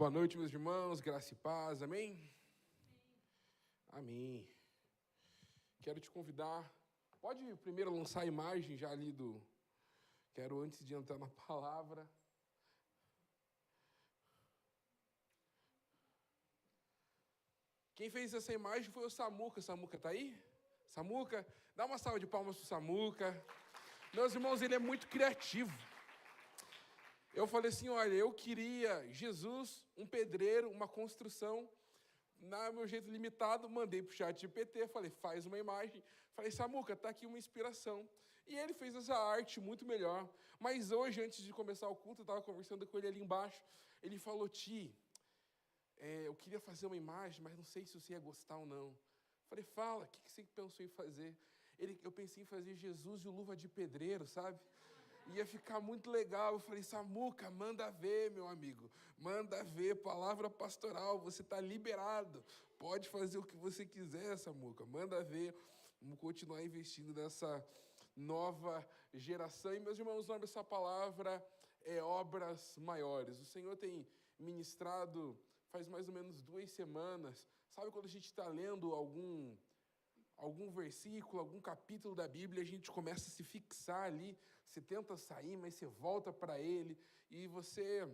Boa noite, meus irmãos, graça e paz, amém? Amém. Quero te convidar, pode primeiro lançar a imagem já ali quero antes de entrar na palavra. Quem fez essa imagem foi o Samuca. Samuca tá aí? Samuca, dá uma salva de palmas pro Samuca. Meus irmãos, ele é muito criativo. Eu falei assim, olha, eu queria Jesus, um pedreiro, uma construção. No meu jeito limitado, mandei para o chat GPT, falei, faz uma imagem. Falei, Samuca, tá aqui uma inspiração. E ele fez essa arte muito melhor. Mas hoje, antes de começar o culto, eu estava conversando com ele ali embaixo. Ele falou, eu queria fazer uma imagem, mas não sei se você ia gostar ou não. Falei, fala, o que você pensou em fazer? Eu pensei em fazer Jesus e o Luva de Pedreiro, sabe? Ia ficar muito legal. Eu falei, Samuca, manda ver, meu amigo. Manda ver, palavra pastoral, você está liberado. Pode fazer o que você quiser, Samuca. Manda ver. Vamos continuar investindo nessa nova geração. E, meus irmãos, o nome dessa palavra é obras maiores. O Senhor tem ministrado faz mais ou menos 2 semanas. Sabe quando a gente está lendo algum versículo, algum capítulo da Bíblia, a gente começa a se fixar ali, você tenta sair, mas você volta para ele, e você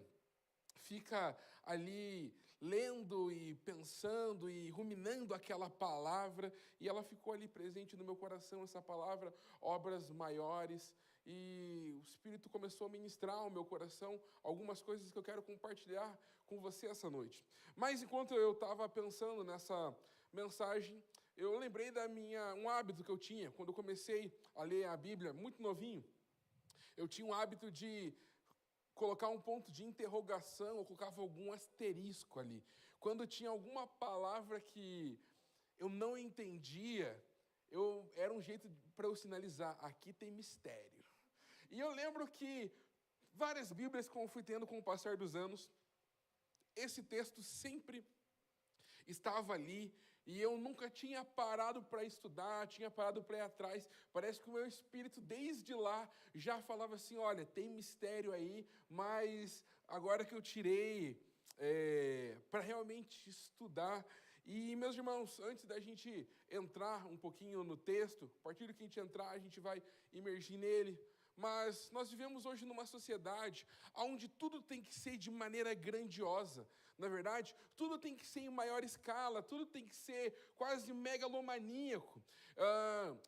fica ali lendo e pensando e ruminando aquela palavra, e ela ficou ali presente no meu coração, essa palavra, obras maiores, e o Espírito começou a ministrar ao meu coração algumas coisas que eu quero compartilhar com você essa noite. Mas enquanto eu estava pensando nessa mensagem, eu lembrei um hábito que eu tinha, quando eu comecei a ler a Bíblia, muito novinho, eu tinha um hábito de colocar um ponto de interrogação, eu colocava algum asterisco ali. Quando tinha alguma palavra que eu não entendia, era um jeito para eu sinalizar, aqui tem mistério. E eu lembro que várias Bíblias que eu fui tendo com o passar dos anos, esse texto sempre estava ali, e eu nunca tinha parado para estudar, tinha parado para ir atrás. Parece que o meu espírito, desde lá, já falava assim, olha, tem mistério aí, mas agora que eu tirei para realmente estudar. E, meus irmãos, antes da gente entrar um pouquinho no texto, a partir do que a gente entrar, a gente vai imergir nele. Mas nós vivemos hoje numa sociedade onde tudo tem que ser de maneira grandiosa. Na verdade, tudo tem que ser em maior escala, tudo tem que ser quase megalomaníaco.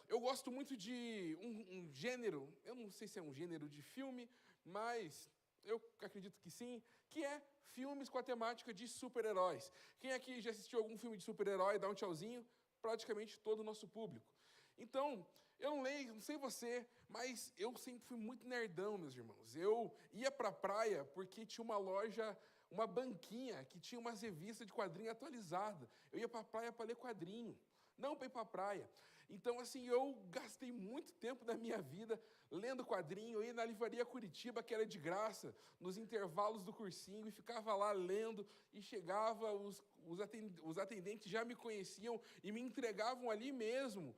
Eu gosto muito de um gênero, eu não sei se é um gênero de filme, mas eu acredito que sim, que é filmes com a temática de super-heróis. Quem aqui já assistiu algum filme de super-herói, dá um tchauzinho? Praticamente todo o nosso público. Então, eu não sei você, mas eu sempre fui muito nerdão, meus irmãos. Eu ia para a praia porque tinha uma loja, uma banquinha, que tinha umas revistas de quadrinho atualizada. Eu ia para a praia para ler quadrinho, não para ir para a praia. Então, assim, eu gastei muito tempo da minha vida lendo quadrinho. Eu ia na Livraria Curitiba, que era de graça, nos intervalos do cursinho, e ficava lá lendo, e chegava, os atendentes já me conheciam e me entregavam ali mesmo.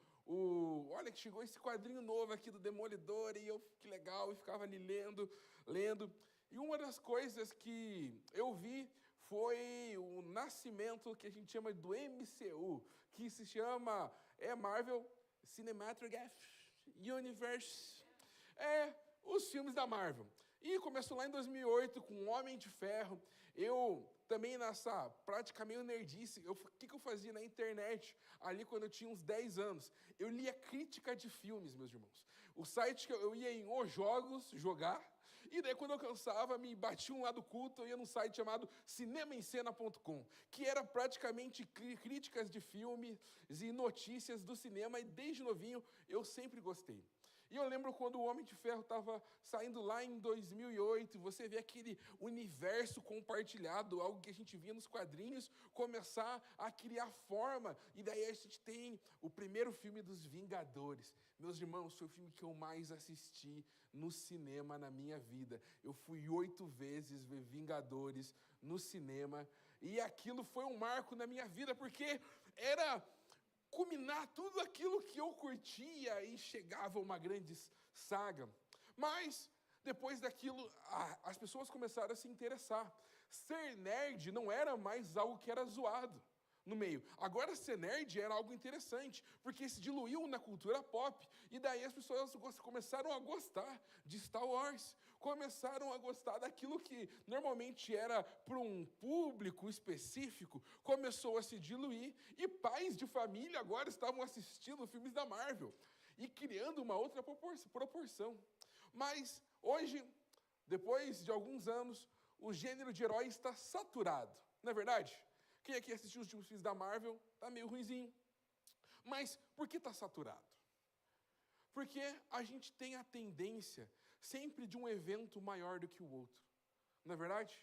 Olha que chegou esse quadrinho novo aqui do Demolidor, e que legal, e ficava ali lendo. E uma das coisas que eu vi foi o nascimento que a gente chama do MCU, que se chama Marvel Cinematic Universe. Os filmes da Marvel. E começou lá em 2008 com o Homem de Ferro. Eu também nessa prática meio nerdice, o que eu fazia na internet ali quando eu tinha uns 10 anos? Eu lia crítica de filmes, meus irmãos. O site que eu ia em Os Jogos jogar, e daí quando eu cansava, me batia um lado culto, eu ia num site chamado cinemaencena.com, que era praticamente críticas de filmes e notícias do cinema, e desde novinho eu sempre gostei. E eu lembro quando o Homem de Ferro estava saindo lá em 2008, você vê aquele universo compartilhado, algo que a gente via nos quadrinhos, começar a criar forma. E daí a gente tem o primeiro filme dos Vingadores. Meus irmãos, foi o filme que eu mais assisti no cinema na minha vida. Eu fui 8 vezes ver Vingadores no cinema, e aquilo foi um marco na minha vida, porque era culminar tudo aquilo que eu curtia, e chegava uma grande saga. Mas Depois daquilo, as pessoas começaram a se interessar. Ser nerd não era mais algo que era zoado no meio. Agora, ser nerd era algo interessante, porque se diluiu na cultura pop, e daí as pessoas começaram a gostar de Star Wars, começaram a gostar daquilo que normalmente era para um público específico, começou a se diluir, e pais de família agora estavam assistindo filmes da Marvel, e criando uma outra proporção. Mas, hoje, depois de alguns anos, o gênero de herói está saturado, não é verdade? Quem aqui assistiu os últimos filmes da Marvel, está meio ruinzinho. Mas por que está saturado? Porque a gente tem a tendência sempre de um evento maior do que o outro. Não é verdade?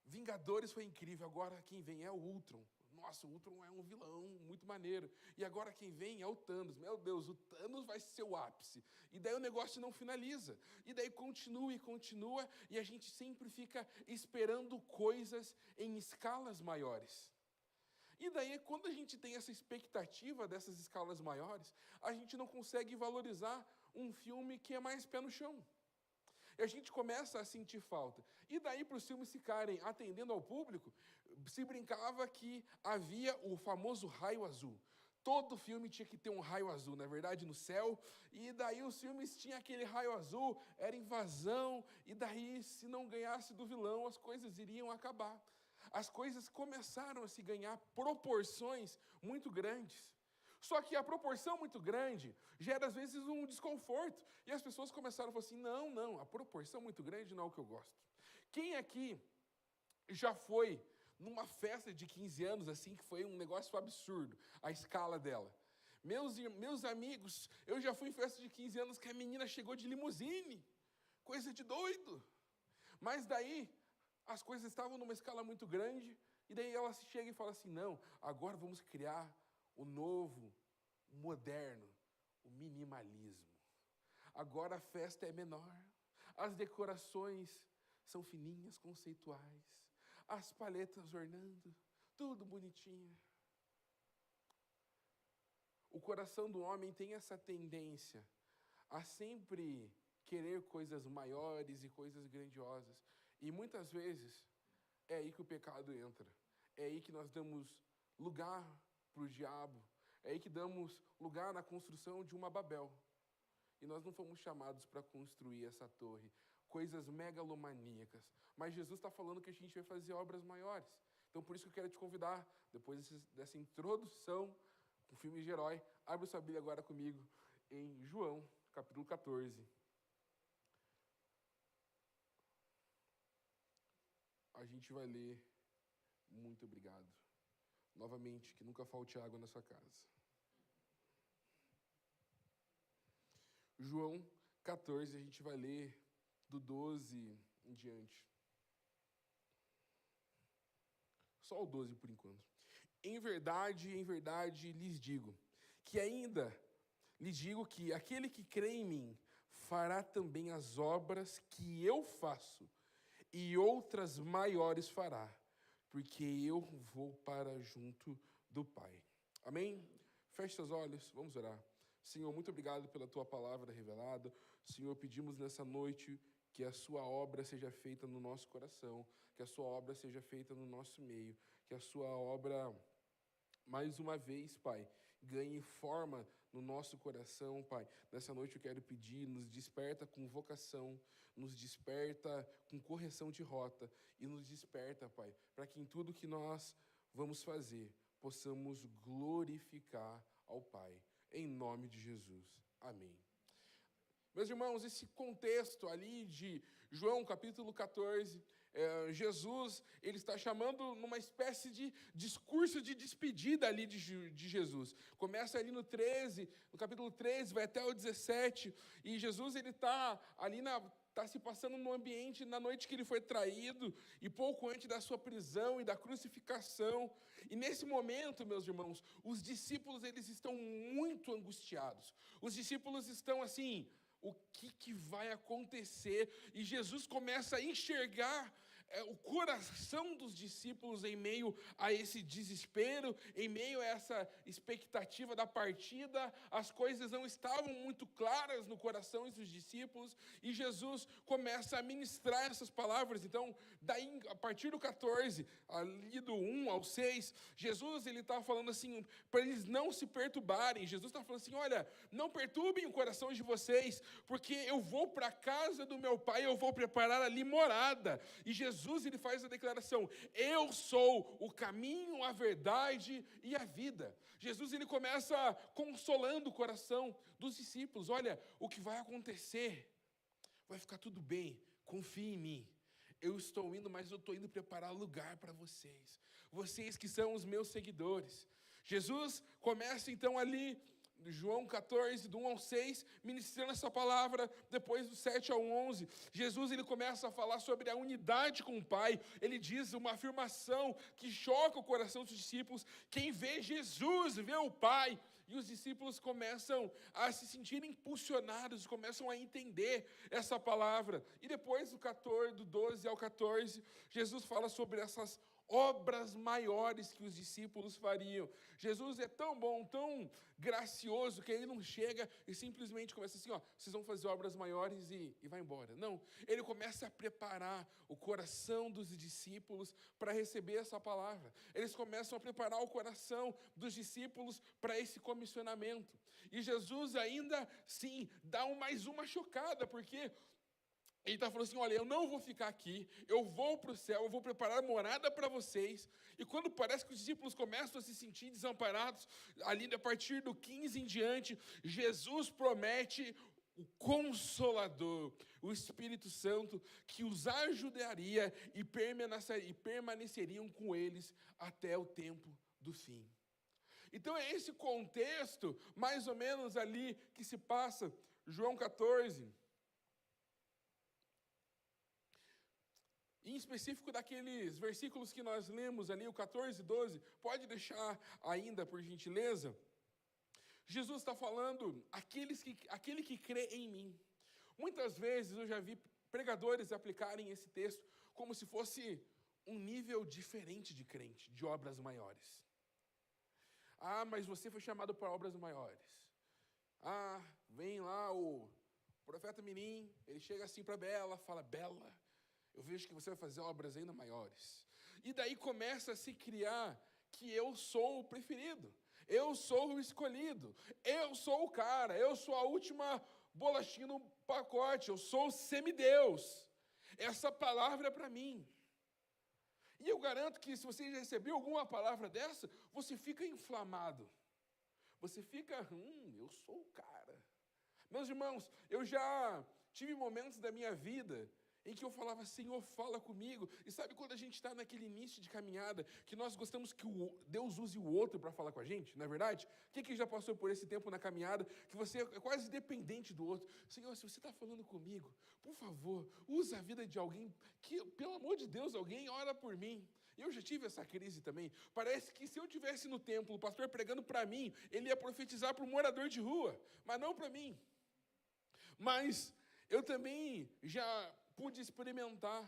Vingadores foi incrível, agora quem vem é o Ultron. Nossa, o Ultron é um vilão muito maneiro. E agora quem vem é o Thanos. Meu Deus, o Thanos vai ser o ápice. E daí o negócio não finaliza. E daí continua e continua, e a gente sempre fica esperando coisas em escalas maiores. E daí, quando a gente tem essa expectativa dessas escalas maiores, a gente não consegue valorizar um filme que é mais pé no chão. E a gente começa a sentir falta. E daí, para os filmes ficarem atendendo ao público, se brincava que havia o famoso raio azul. Todo filme tinha que ter um raio azul, na verdade, no céu. E daí os filmes tinham aquele raio azul, era invasão. E daí, se não ganhasse do vilão, as coisas iriam acabar. As coisas começaram a se ganhar proporções muito grandes. Só que a proporção muito grande gera, às vezes, um desconforto. E as pessoas começaram a falar assim, não, a proporção muito grande não é o que eu gosto. Quem aqui já foi numa festa de 15 anos, assim, que foi um negócio absurdo, a escala dela? Meus amigos, eu já fui em festa de 15 anos que a menina chegou de limusine. Coisa de doido. Mas daí, as coisas estavam numa escala muito grande, e daí ela chega e fala assim, não, agora vamos criar o novo, o moderno, o minimalismo. Agora a festa é menor, as decorações são fininhas, conceituais, as paletas ornando, tudo bonitinho. O coração do homem tem essa tendência a sempre querer coisas maiores e coisas grandiosas. E muitas vezes é aí que o pecado entra. É aí que nós damos lugar para o diabo. É aí que damos lugar na construção de uma Babel. E nós não fomos chamados para construir essa torre. Coisas megalomaníacas. Mas Jesus está falando que a gente vai fazer obras maiores. Então por isso que eu quero te convidar, depois dessa introdução com filme de herói, abre sua Bíblia agora comigo em João, capítulo 14. A gente vai ler, muito obrigado. Novamente, que nunca falte água na sua casa. João 14, a gente vai ler do 12 em diante. Só o 12 por enquanto. Em verdade, lhes digo, que ainda lhes digo que aquele que crê em mim fará também as obras que eu faço, e outras maiores fará, porque eu vou para junto do Pai. Amém? Feche seus olhos, vamos orar. Senhor, muito obrigado pela tua palavra revelada. Senhor, pedimos nessa noite que a sua obra seja feita no nosso coração, que a sua obra seja feita no nosso meio, que a sua obra, mais uma vez, Pai, ganhe forma no nosso coração, Pai. Nessa noite eu quero pedir, nos desperta com vocação, nos desperta com correção de rota e nos desperta, Pai, para que em tudo que nós vamos fazer, possamos glorificar ao Pai. Em nome de Jesus. Amém. Meus irmãos, esse contexto ali de João capítulo 14, Jesus, ele está chamando numa espécie de discurso de despedida ali de Jesus. Começa ali no 13, no capítulo 13, vai até o 17, e Jesus, ele está ali está se passando no ambiente na noite que ele foi traído, e pouco antes da sua prisão e da crucificação. E nesse momento, meus irmãos, os discípulos, eles estão muito angustiados. Os discípulos estão assim, o que vai acontecer? E Jesus começa a enxergar o coração dos discípulos em meio a esse desespero, em meio a essa expectativa da partida. As coisas não estavam muito claras no coração dos discípulos, e Jesus começa a ministrar essas palavras. Então, daí, a partir do 14, ali do 1 ao 6, Jesus está falando assim, para eles não se perturbarem. Jesus está falando assim, olha, não perturbem o coração de vocês, porque eu vou para a casa do meu Pai, eu vou preparar ali morada. E Jesus, ele faz a declaração, eu sou o caminho, a verdade e a vida. Jesus, ele começa consolando o coração dos discípulos. Olha, o que vai acontecer, vai ficar tudo bem, confie em mim. Eu estou indo, mas eu estou indo preparar lugar para vocês. Vocês que são os meus seguidores. Jesus começa então ali, João 14, do 1 ao 6, ministrando essa palavra. Depois do 7 ao 11, Jesus, ele começa a falar sobre a unidade com o Pai. Ele diz uma afirmação que choca o coração dos discípulos: quem vê Jesus vê o Pai. E os discípulos começam a se sentir impulsionados, começam a entender essa palavra. E depois do 12 ao 14, Jesus fala sobre essas obras maiores que os discípulos fariam. Jesus é tão bom, tão gracioso, que ele não chega e simplesmente começa assim, vocês vão fazer obras maiores e vai embora. Não, ele começa a preparar o coração dos discípulos para receber essa palavra. Eles começam a preparar o coração dos discípulos para esse comissionamento. E Jesus ainda, sim, dá mais uma chocada, porque ele está falando assim, olha, eu não vou ficar aqui, eu vou para o céu, eu vou preparar morada para vocês. E quando parece que os discípulos começam a se sentir desamparados, ali a partir do 15 em diante, Jesus promete o Consolador, o Espírito Santo, que os ajudaria e permaneceriam com eles até o tempo do fim. Então é esse contexto, mais ou menos ali, que se passa, João 14, em específico daqueles versículos que nós lemos ali, o 14 e 12, pode deixar ainda, por gentileza. Jesus está falando, aquele que crê em mim. Muitas vezes eu já vi pregadores aplicarem esse texto como se fosse um nível diferente de crente, de obras maiores. Ah, mas você foi chamado para obras maiores. Ah, vem lá o profeta Mirim, ele chega assim para Bela, fala, Bela, eu vejo que você vai fazer obras ainda maiores. E daí começa a se criar que eu sou o preferido, eu sou o escolhido, eu sou o cara, eu sou a última bolachinha no pacote, eu sou o semideus. Essa palavra é para mim. E eu garanto que se você já recebeu alguma palavra dessa, você fica inflamado. Você fica, eu sou o cara. Meus irmãos, eu já tive momentos da minha vida em que eu falava, Senhor, fala comigo. E sabe quando a gente está naquele início de caminhada, que nós gostamos que Deus use o outro para falar com a gente, não é verdade? Quem que já passou por esse tempo na caminhada, que você é quase dependente do outro? Senhor, se você está falando comigo, por favor, usa a vida de alguém, que, pelo amor de Deus, alguém ora por mim. Eu já tive essa crise também. Parece que se eu estivesse no templo, o pastor pregando para mim, ele ia profetizar para um morador de rua, mas não para mim. Mas eu também já pude experimentar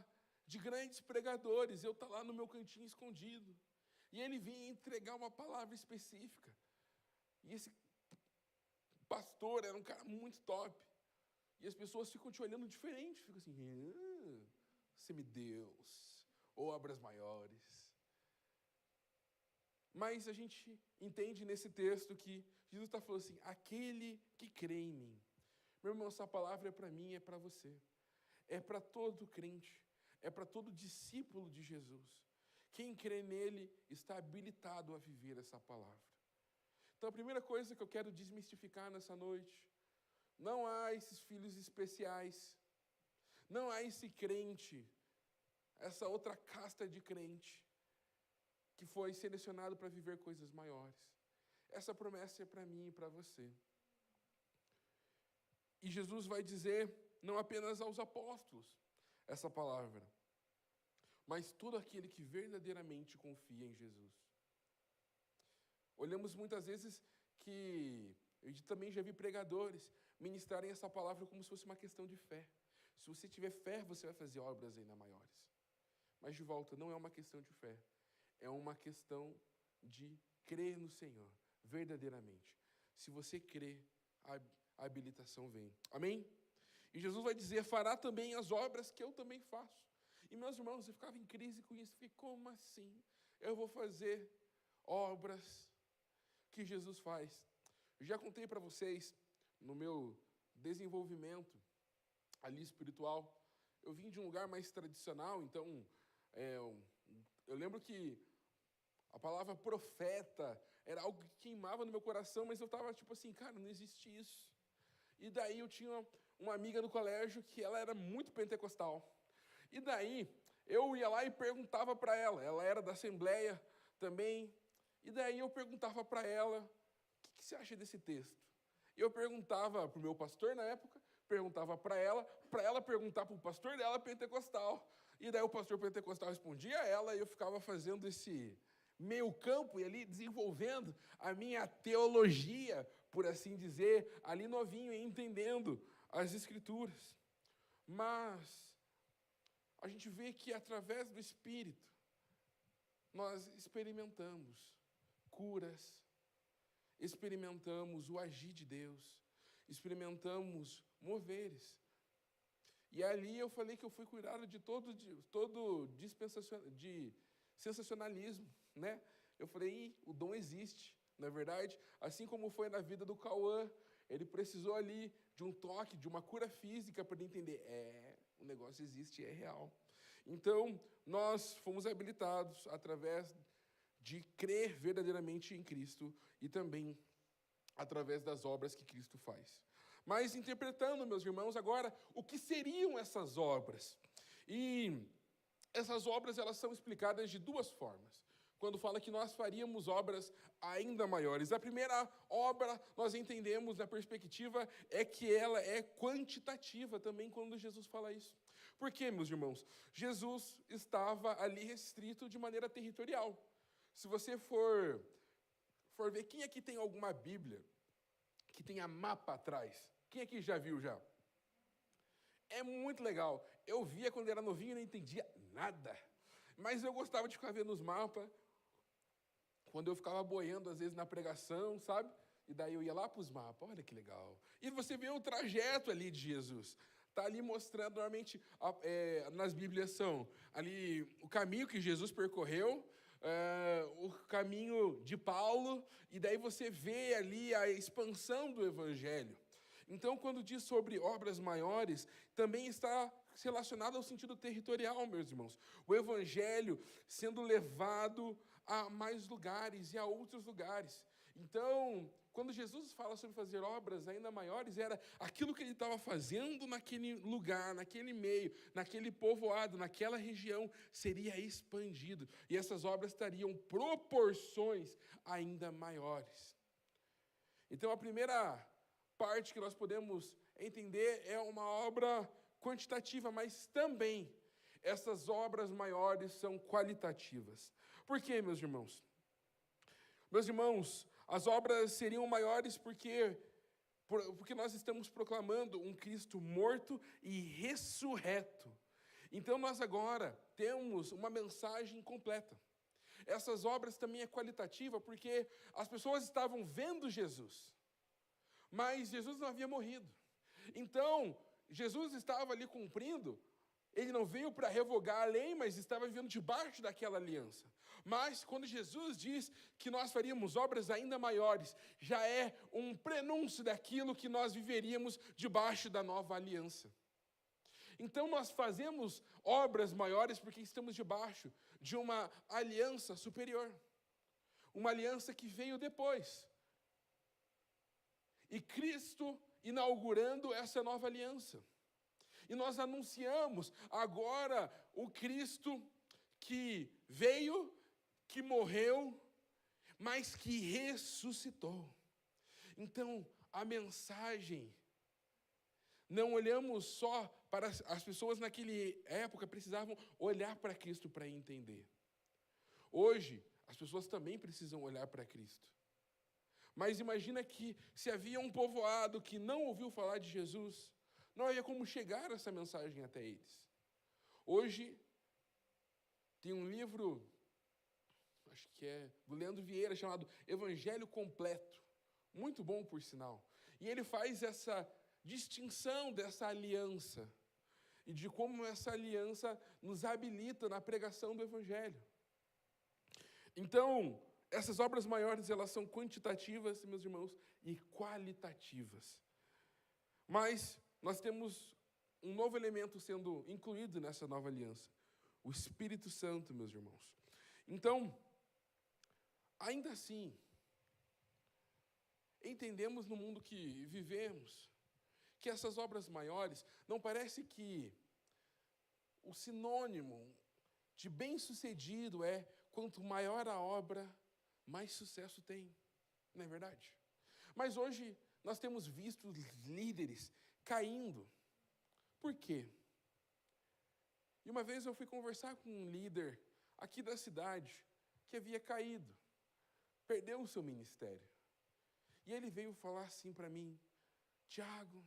de grandes pregadores, eu estar lá no meu cantinho escondido, e ele vinha entregar uma palavra específica, e esse pastor era um cara muito top, e as pessoas ficam te olhando diferente, ficam assim, semideus, ou obras maiores. Mas a gente entende nesse texto que Jesus está falando assim, aquele que crê em mim. Meu irmão, essa palavra é para mim, é para você. É para todo crente, é para todo discípulo de Jesus. Quem crê nele está habilitado a viver essa palavra. Então, a primeira coisa que eu quero desmistificar nessa noite, não há esses filhos especiais, não há esse crente, essa outra casta de crente, que foi selecionado para viver coisas maiores. Essa promessa é para mim e para você. E Jesus vai dizer, não apenas aos apóstolos, essa palavra, mas todo aquele que verdadeiramente confia em Jesus. Olhamos muitas vezes que, eu também já vi pregadores ministrarem essa palavra como se fosse uma questão de fé. Se você tiver fé, você vai fazer obras ainda maiores. Mas, de volta, não é uma questão de fé. É uma questão de crer no Senhor, verdadeiramente. Se você crê, a habilitação vem. Amém? E Jesus vai dizer, fará também as obras que eu também faço. E, meus irmãos, eu ficava em crise com isso. Fiquei, como assim? Eu vou fazer obras que Jesus faz. Eu já contei para vocês, no meu desenvolvimento ali espiritual, eu vim de um lugar mais tradicional, então eu lembro que a palavra profeta era algo que queimava no meu coração, mas eu estava tipo assim, cara, não existe isso. E daí eu tinha uma amiga no colégio que ela era muito pentecostal. E daí eu ia lá e perguntava para ela era da Assembleia também, e daí eu perguntava para ela, o que você acha desse texto? Eu perguntava para o meu pastor na época, perguntava para ela perguntar para o pastor dela pentecostal. E daí o pastor pentecostal respondia a ela e eu ficava fazendo esse meio campo e ali desenvolvendo a minha teologia, por assim dizer, ali novinho e entendendo as Escrituras. Mas a gente vê que através do Espírito nós experimentamos curas, experimentamos o agir de Deus, experimentamos moveres. E ali eu falei que eu fui curado de todo de sensacionalismo, né? Eu falei, o dom existe, na verdade, assim como foi na vida do Cauã, ele precisou ali de um toque, de uma cura física para ele entender, o negócio existe, é real. Então, nós fomos habilitados através de crer verdadeiramente em Cristo e também através das obras que Cristo faz. Mas interpretando, meus irmãos, agora, o que seriam essas obras? E essas obras, elas são explicadas de duas formas. Quando fala que nós faríamos obras ainda maiores. A primeira obra, nós entendemos, na perspectiva, é que ela é quantitativa também, quando Jesus fala isso. Por quê, meus irmãos? Jesus estava ali restrito de maneira territorial. Se você for ver, quem aqui tem alguma Bíblia que tenha mapa atrás? Quem aqui já viu já? É muito legal. Eu via quando era novinho e não entendia nada. Mas eu gostava de ficar vendo os mapas. Quando eu ficava boiando, às vezes, na pregação, sabe? E daí eu ia lá para os mapas. Olha que legal. E você vê o trajeto ali de Jesus. Está ali mostrando, normalmente, nas Bíblias são ali o caminho que Jesus percorreu, o caminho de Paulo, e daí você vê ali a expansão do Evangelho. Então, quando diz sobre obras maiores, também está relacionado ao sentido territorial, meus irmãos. O Evangelho sendo levado a mais lugares e a outros lugares. Então, quando Jesus fala sobre fazer obras ainda maiores, era aquilo que ele estava fazendo naquele lugar, naquele meio, naquele povoado, naquela região, seria expandido. E essas obras teriam proporções ainda maiores. Então, a primeira parte que nós podemos entender é uma obra quantitativa, mas também essas obras maiores são qualitativas. Por quê, meus irmãos? Meus irmãos, as obras seriam maiores porque nós estamos proclamando um Cristo morto e ressurreto. Então nós agora temos uma mensagem completa. Essas obras também é qualitativa porque as pessoas estavam vendo Jesus, mas Jesus não havia morrido. Então, Jesus estava ali cumprindo, ele não veio para revogar a lei, mas estava vivendo debaixo daquela aliança. Mas, quando Jesus diz que nós faríamos obras ainda maiores, já é um prenúncio daquilo que nós viveríamos debaixo da nova aliança. Então, nós fazemos obras maiores porque estamos debaixo de uma aliança superior. Uma aliança que veio depois. E Cristo inaugurando essa nova aliança. E nós anunciamos agora o Cristo que veio, que morreu, mas que ressuscitou. Então, a mensagem, não olhamos só para as pessoas naquela época, precisavam olhar para Cristo para entender. Hoje, as pessoas também precisam olhar para Cristo. Mas imagina que se havia um povoado que não ouviu falar de Jesus, não havia como chegar essa mensagem até eles. Hoje, Tem um livro, acho que é do Leandro Vieira, chamado Evangelho Completo. Muito bom, por sinal. E ele faz essa distinção dessa aliança e de como essa aliança nos habilita na pregação do Evangelho. Então, essas obras maiores, elas são quantitativas, meus irmãos, e qualitativas. Mas nós temos um novo elemento sendo incluído nessa nova aliança. O Espírito Santo, meus irmãos. Então, ainda assim, entendemos no mundo que vivemos que essas obras maiores, não parece que o sinônimo de bem-sucedido é quanto maior a obra, mais sucesso tem. Não é verdade? Mas hoje nós temos visto líderes caindo. Por quê? E uma vez eu fui conversar com um líder aqui da cidade que havia caído, perdeu o seu ministério. E ele veio falar assim para mim: Tiago,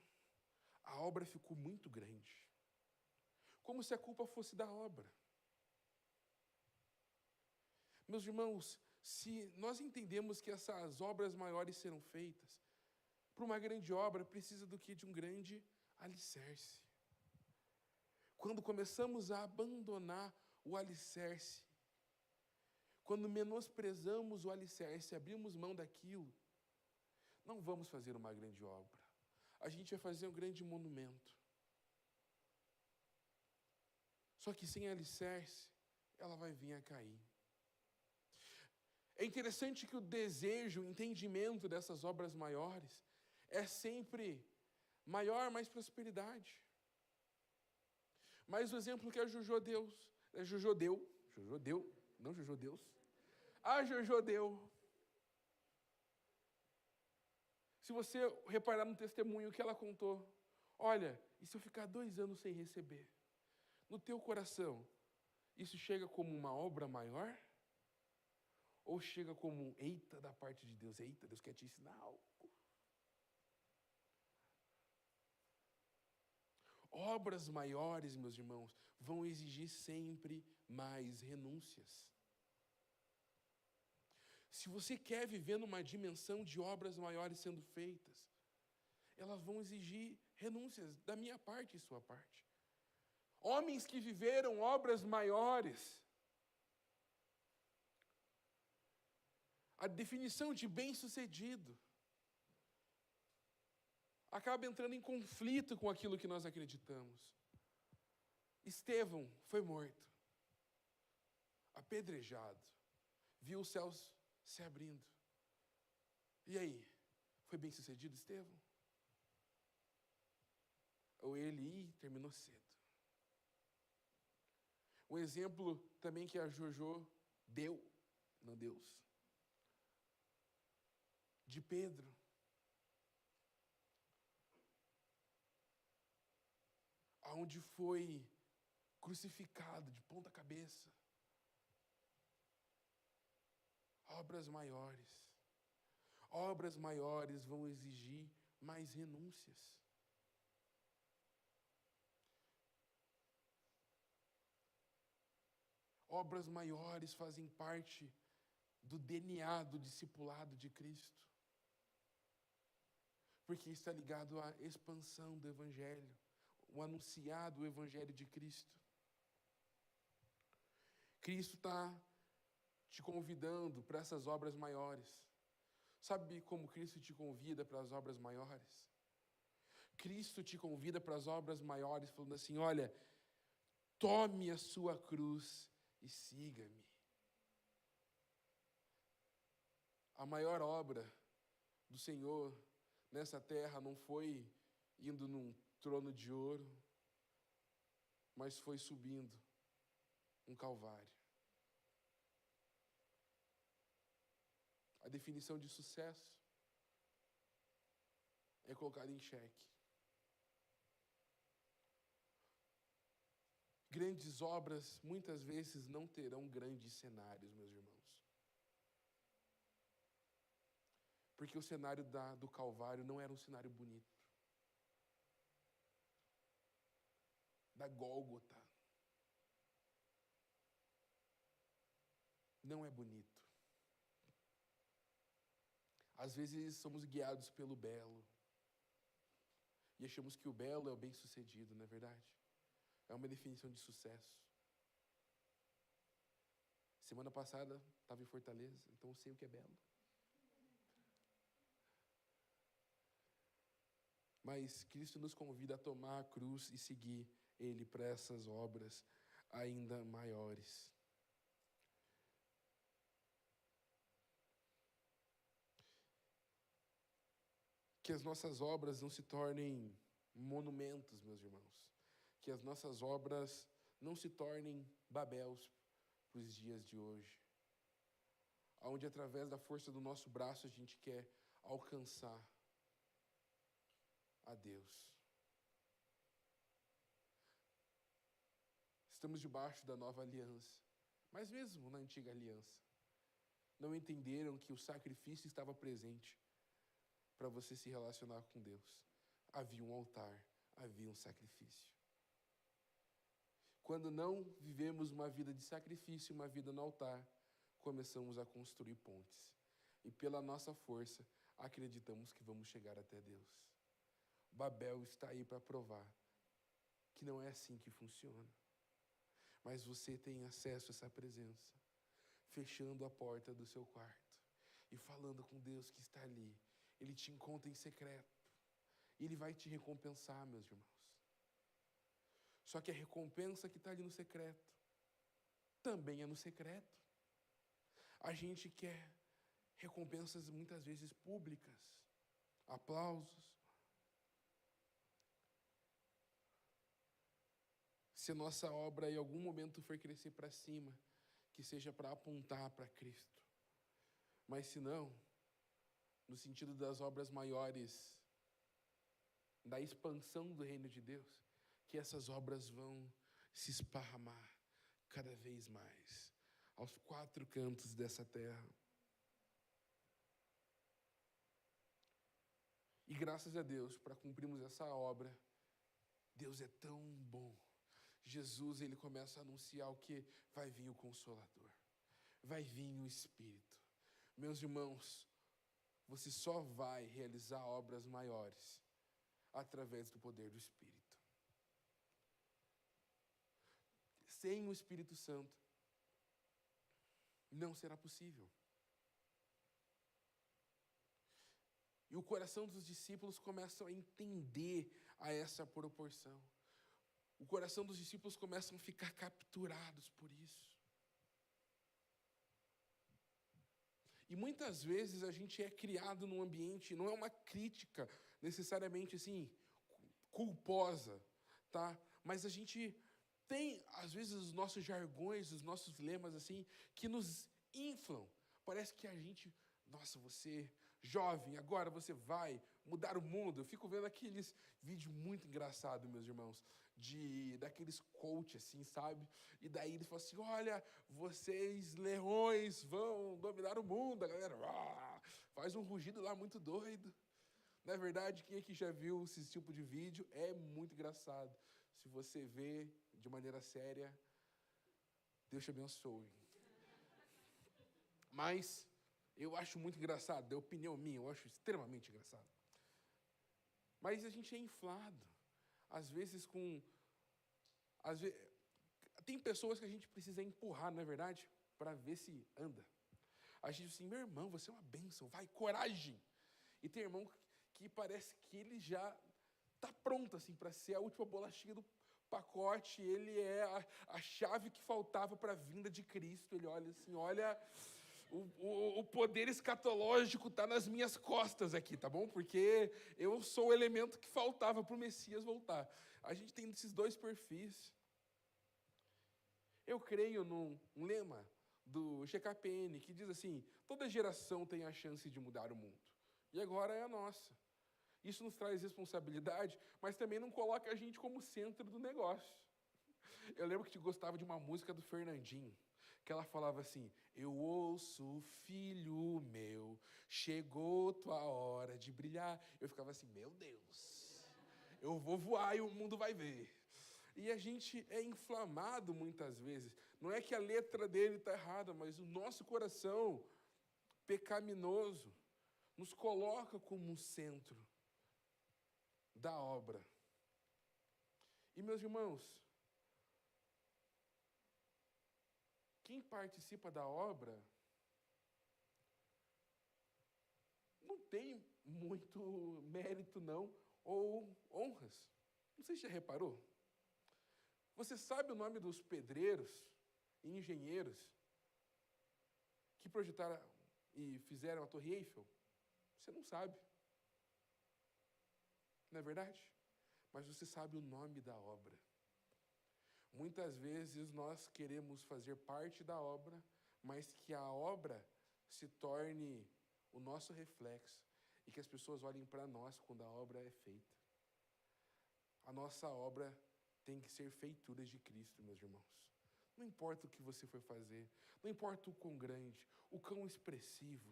a obra ficou muito grande. Como se a culpa fosse da obra. Meus irmãos, se nós entendemos que essas obras maiores serão feitas, para uma grande obra precisa do quê? De um grande alicerce. Quando começamos a abandonar o alicerce, quando menosprezamos o alicerce, abrimos mão daquilo, não vamos fazer uma grande obra. A gente vai fazer um grande monumento. Só que sem alicerce, ela vai vir a cair. É interessante que o desejo, o entendimento dessas obras maiores é sempre maior, mais prosperidade. Mas o exemplo que a Jojo deu, a Jojo deu, se você reparar no testemunho que ela contou, olha, e se eu ficar 2 anos sem receber? No teu coração, isso chega como uma obra maior? Ou chega como um eita da parte de Deus? Eita, Deus quer te ensinar algo. Obras maiores, meus irmãos, vão exigir sempre mais renúncias. Se você quer viver numa dimensão de obras maiores sendo feitas, elas vão exigir renúncias da minha parte e sua parte. Homens que viveram obras maiores, a definição de bem-sucedido acaba entrando em conflito com aquilo que nós acreditamos. Estevão foi morto, apedrejado, viu os céus se abrindo. E aí, foi bem-sucedido Estevão? Ou ele terminou cedo? Um exemplo também que a Jojo deu, não Deus, de Pedro. Aonde foi crucificado de ponta cabeça. Obras maiores vão exigir mais renúncias. Obras maiores fazem parte do DNA do discipulado de Cristo. Porque está ligado à expansão do Evangelho, o anunciado Evangelho de Cristo. Cristo está te convidando para essas obras maiores. Sabe como Cristo te convida para as obras maiores? Cristo te convida para as obras maiores, falando assim: olha, tome a sua cruz e siga-me. A maior obra do Senhor nessa terra não foi indo num trono de ouro, mas foi subindo um calvário. A definição de sucesso é colocada em xeque. Grandes obras, muitas vezes, não terão grandes cenários, meus irmãos. Porque o cenário do Calvário não era um cenário bonito. Da Gólgota. não é bonito. Às vezes somos guiados pelo belo e achamos que o belo é o bem-sucedido, não é verdade? É uma definição de sucesso. Semana passada estava em Fortaleza, então eu sei o que é belo. Mas Cristo nos convida a tomar a cruz e seguir Ele para essas obras ainda maiores. Que as nossas obras não se tornem monumentos, meus irmãos. Que as nossas obras não se tornem Babéis para os dias de hoje. Onde através da força do nosso braço a gente quer alcançar a Deus. Estamos debaixo da nova aliança, mas mesmo na antiga aliança, não entenderam que o sacrifício estava presente para você se relacionar com Deus. Havia um altar, havia um sacrifício. Quando não vivemos uma vida de sacrifício, uma vida no altar, começamos a construir pontes. E pela nossa força, acreditamos que vamos chegar até Deus. Babel está aí para provar que não é assim que funciona. Mas você tem acesso a essa presença, fechando a porta do seu quarto e falando com Deus que está ali. Ele te encontra em secreto. E Ele vai te recompensar, meus irmãos. Só que a recompensa que está ali no secreto, também é no secreto. A gente quer recompensas muitas vezes públicas, aplausos. Se a nossa obra em algum momento for crescer para cima, que seja para apontar para Cristo. Mas se não, no sentido das obras maiores, da expansão do reino de Deus, que essas obras vão se esparramar cada vez mais aos quatro cantos dessa terra. E graças a Deus, para cumprirmos essa obra, Deus é tão bom. Jesus, ele começa a anunciar o que? Vai vir o Consolador, vai vir o Espírito. Meus irmãos, você só vai realizar obras maiores através do poder do Espírito. Sem o Espírito Santo, não será possível. E o coração dos discípulos começam a entender a essa proporção. O coração dos discípulos começam a ficar capturados por isso. E muitas vezes a gente é criado num ambiente, não é uma crítica necessariamente assim, culposa, tá? Mas a gente tem, às vezes, os nossos jargões, os nossos lemas, assim, que nos inflam. Parece que a gente, nossa, você, jovem, agora você vai mudar o mundo. Eu fico vendo aqueles vídeos muito engraçados, meus irmãos, daqueles coach, assim, sabe? E daí ele fala assim, olha, vocês, leões, vão dominar o mundo. A galera faz um rugido lá muito doido. Na verdade, quem aqui já viu esse tipo de vídeo, é muito engraçado. Se você vê de maneira séria, Deus te abençoe. Mas eu acho muito engraçado, é opinião minha, eu acho extremamente engraçado. Mas a gente é inflado. Às vezes tem pessoas que a gente precisa empurrar, não é verdade? Para ver se anda. A gente diz assim, meu irmão, você é uma bênção, vai, coragem. E tem irmão que parece que ele já está pronto assim, para ser a última bolachinha do pacote, ele é a chave que faltava para a vinda de Cristo. Ele olha assim, olha, o poder escatológico está nas minhas costas aqui, tá bom? Porque eu sou o elemento que faltava para o Messias voltar. A gente tem esses dois perfis. Eu creio num lema do GKPN que diz assim, toda geração tem a chance de mudar o mundo. E agora é a nossa. Isso nos traz responsabilidade, mas também não coloca a gente como centro do negócio. Eu lembro que gostava de uma música do Fernandinho, que ela falava assim, eu ouço, filho meu, chegou tua hora de brilhar. Eu ficava assim, meu Deus, eu vou voar e o mundo vai ver. E a gente é inflamado muitas vezes. Não é que a letra dele está errada, mas o nosso coração pecaminoso nos coloca como um centro da obra. E, meus irmãos, quem participa da obra não tem muito mérito, não, ou honras. Não sei se já reparou. Você sabe o nome dos pedreiros e engenheiros que projetaram e fizeram a Torre Eiffel? Você não sabe. Não é verdade? Mas você sabe o nome da obra. Muitas vezes nós queremos fazer parte da obra, mas que a obra se torne o nosso reflexo e que as pessoas olhem para nós quando a obra é feita. A nossa obra tem que ser feituras de Cristo, meus irmãos. Não importa o que você for fazer, não importa o quão grande, o quão expressivo.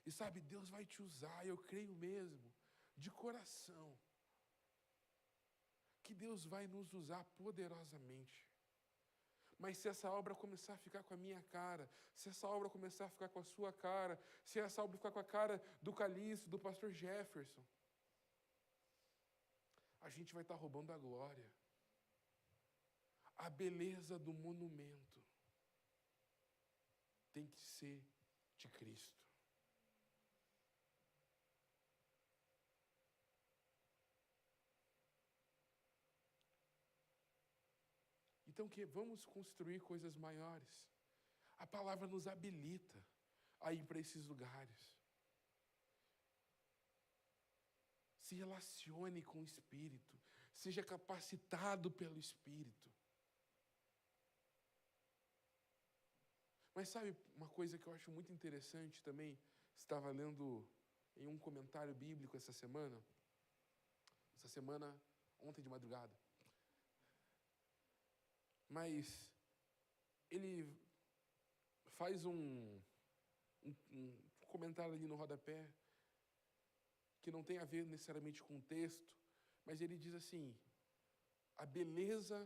E sabe, Deus vai te usar, eu creio mesmo, de coração, que Deus vai nos usar poderosamente. Mas se essa obra começar a ficar com a minha cara, se essa obra começar a ficar com a sua cara, se essa obra ficar com a cara do Calixto, do pastor Jefferson, a gente vai estar roubando a glória, a beleza do monumento tem que ser de Cristo. Então, vamos construir coisas maiores. A palavra nos habilita a ir para esses lugares. Se relacione com o Espírito. Seja capacitado pelo Espírito. Mas sabe uma coisa que eu acho muito interessante também? Estava lendo em um comentário bíblico essa semana, ontem de madrugada. Mas ele faz um comentário ali no rodapé, que não tem a ver necessariamente com o texto, mas ele diz assim: a beleza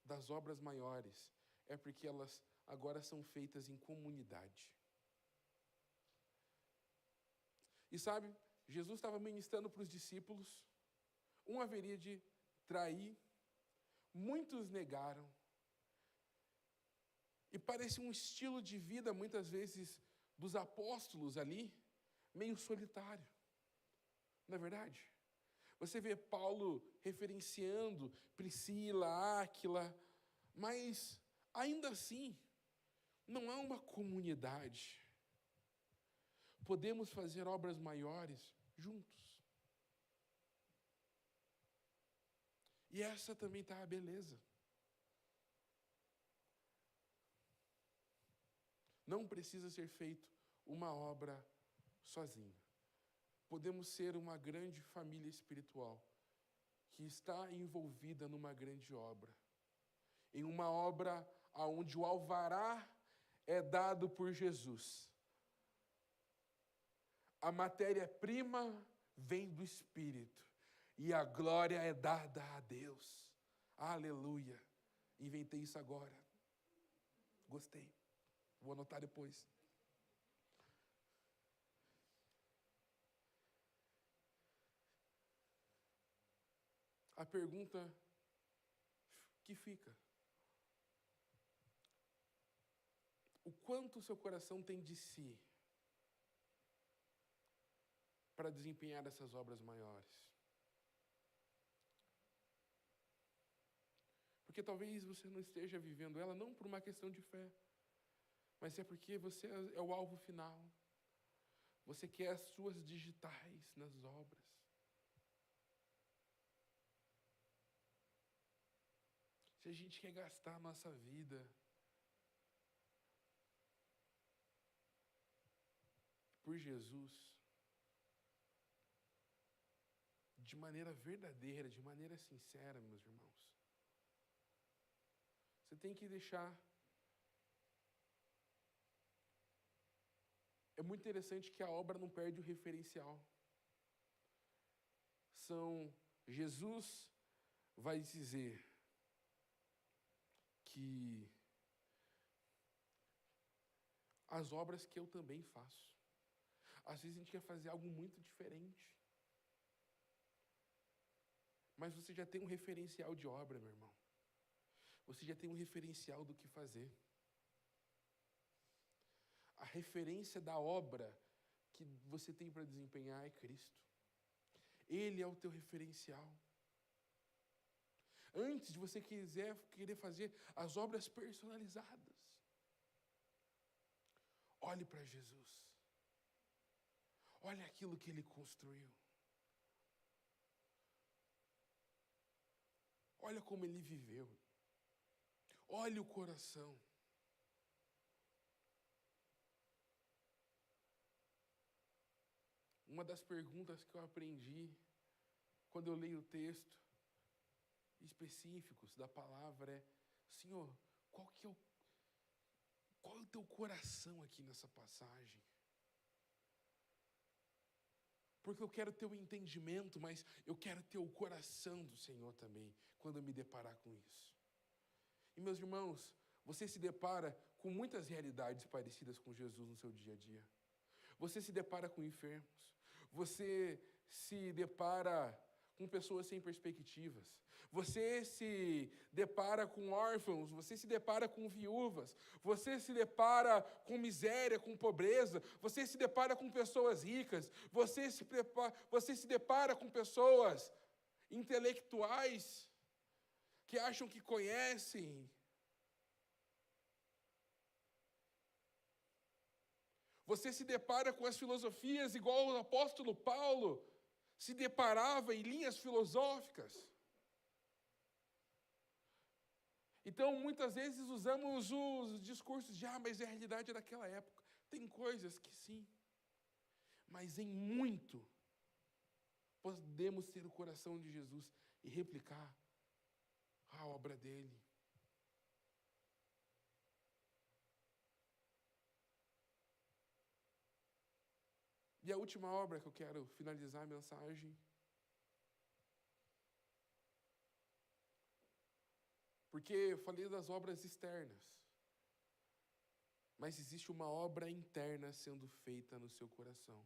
das obras maiores é porque elas agora são feitas em comunidade. E sabe, Jesus estava ministrando para os discípulos, um haveria de trair, muitos negaram, e parece um estilo de vida, muitas vezes, dos apóstolos ali, meio solitário. Não é verdade? Você vê Paulo referenciando Priscila, Áquila, mas, ainda assim, não há uma comunidade. Podemos fazer obras maiores juntos. E essa também está a beleza. Não precisa ser feito uma obra sozinho. Podemos ser uma grande família espiritual que está envolvida numa grande obra. Em uma obra onde o alvará é dado por Jesus. A matéria-prima vem do Espírito. E a glória é dada a Deus. Aleluia. Inventei isso agora. Gostei. Vou anotar depois. A pergunta que fica: o quanto o seu coração tem de si para desempenhar essas obras maiores? Porque talvez você não esteja vivendo ela não por uma questão de fé, mas é porque você é o alvo final. Você quer as suas digitais nas obras. Se a gente quer gastar a nossa vida por Jesus, de maneira verdadeira, de maneira sincera, meus irmãos, você tem que deixar. É muito interessante que a obra não perde o referencial. Jesus vai dizer: que as obras que eu também faço. Às vezes a gente quer fazer algo muito diferente. Mas você já tem um referencial de obra, meu irmão. Você já tem um referencial do que fazer. A referência da obra que você tem para desempenhar é Cristo. Ele é o teu referencial. Antes de você querer fazer as obras personalizadas, olhe para Jesus. Olhe aquilo que Ele construiu. Olha como Ele viveu. Olhe o coração. Uma das perguntas que eu aprendi quando eu leio o texto específicos da palavra é: Senhor, qual é o teu coração aqui nessa passagem? Porque eu quero ter o entendimento, mas eu quero ter o coração do Senhor também, quando eu me deparar com isso. E meus irmãos, você se depara com muitas realidades parecidas com Jesus no seu dia a dia. Você se depara com enfermos. Você se depara com pessoas sem perspectivas. Você se depara com órfãos. Você se depara com viúvas. Você se depara com miséria, com pobreza. Você se depara com pessoas ricas. Você se depara com pessoas intelectuais que acham que conhecem. Você se depara com as filosofias igual o apóstolo Paulo se deparava em linhas filosóficas. Então, muitas vezes usamos os discursos de, mas a realidade é daquela época. Tem coisas que sim, mas em muito podemos ter o coração de Jesus e replicar a obra dele. E a última obra que eu quero finalizar a mensagem, porque eu falei das obras externas, mas existe uma obra interna sendo feita no seu coração.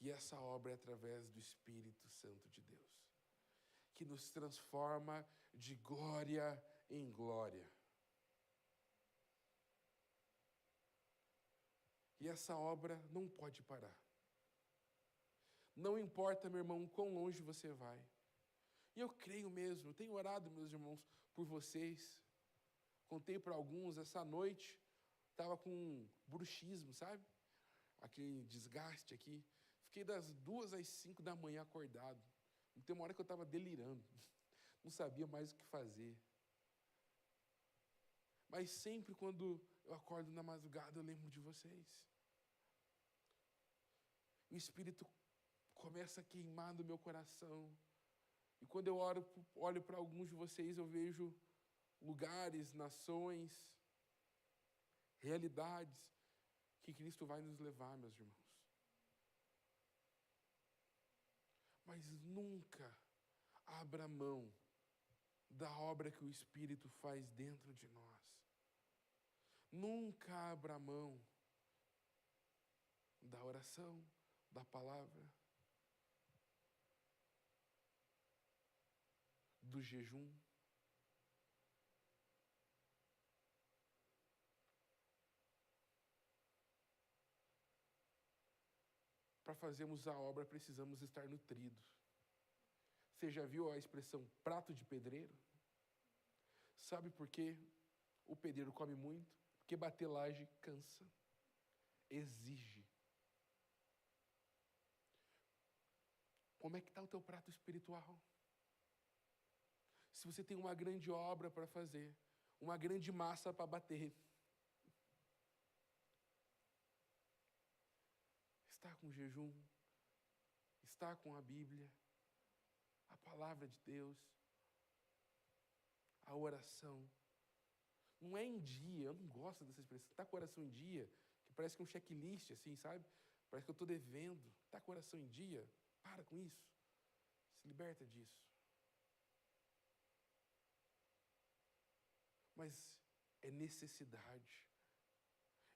E essa obra é através do Espírito Santo de Deus, que nos transforma de glória em glória. E essa obra não pode parar. Não importa, meu irmão, quão longe você vai. E eu creio mesmo, eu tenho orado, meus irmãos, por vocês. Contei para alguns, essa noite, estava com bruxismo, sabe? Aquele desgaste aqui. Fiquei das 2 às 5 da manhã acordado. Tem uma hora que eu estava delirando. Não sabia mais o que fazer. Mas sempre quando eu acordo na madrugada, eu lembro de vocês. O Espírito começa a queimar no meu coração. E quando eu olho para alguns de vocês, eu vejo lugares, nações, realidades que Cristo vai nos levar, meus irmãos. Mas nunca abra mão da obra que o Espírito faz dentro de nós. Nunca abra mão da oração, da palavra, do jejum. Para fazermos a obra, precisamos estar nutridos. Você já viu a expressão prato de pedreiro? Sabe por quê o pedreiro come muito? Porque bater laje cansa, exige. Como é que está o teu prato espiritual? Se você tem uma grande obra para fazer, uma grande massa para bater, está com jejum, está com a Bíblia, a palavra de Deus, a oração. Não é em dia, eu não gosto dessa expressão. Está com o coração em dia, que parece que é um checklist, assim, sabe? Parece que eu estou devendo. Está com o coração em dia? Para com isso. Se liberta disso. mas é necessidade.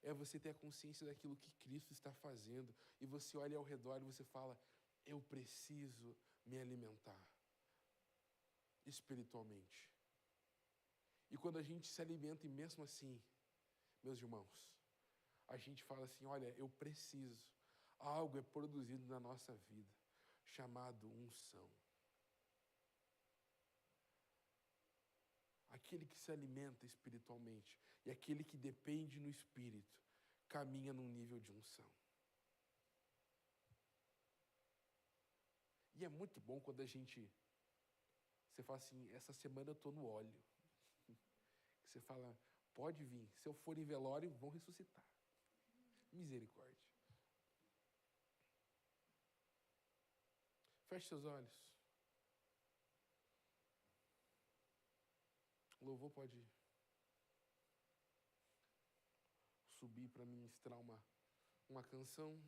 É você ter a consciência daquilo que Cristo está fazendo, e você olha ao redor e você fala, eu preciso me alimentar espiritualmente. E quando a gente se alimenta, e mesmo assim, meus irmãos, a gente fala assim, olha, eu preciso. Algo é produzido na nossa vida, chamado unção. Aquele que se alimenta espiritualmente e aquele que depende no Espírito, caminha num nível de unção. E é muito bom quando você fala assim, essa semana eu estou no óleo. Você fala, pode vir, se eu for em velório, vão ressuscitar. Misericórdia. Feche seus olhos. O louvor pode subir para ministrar uma canção.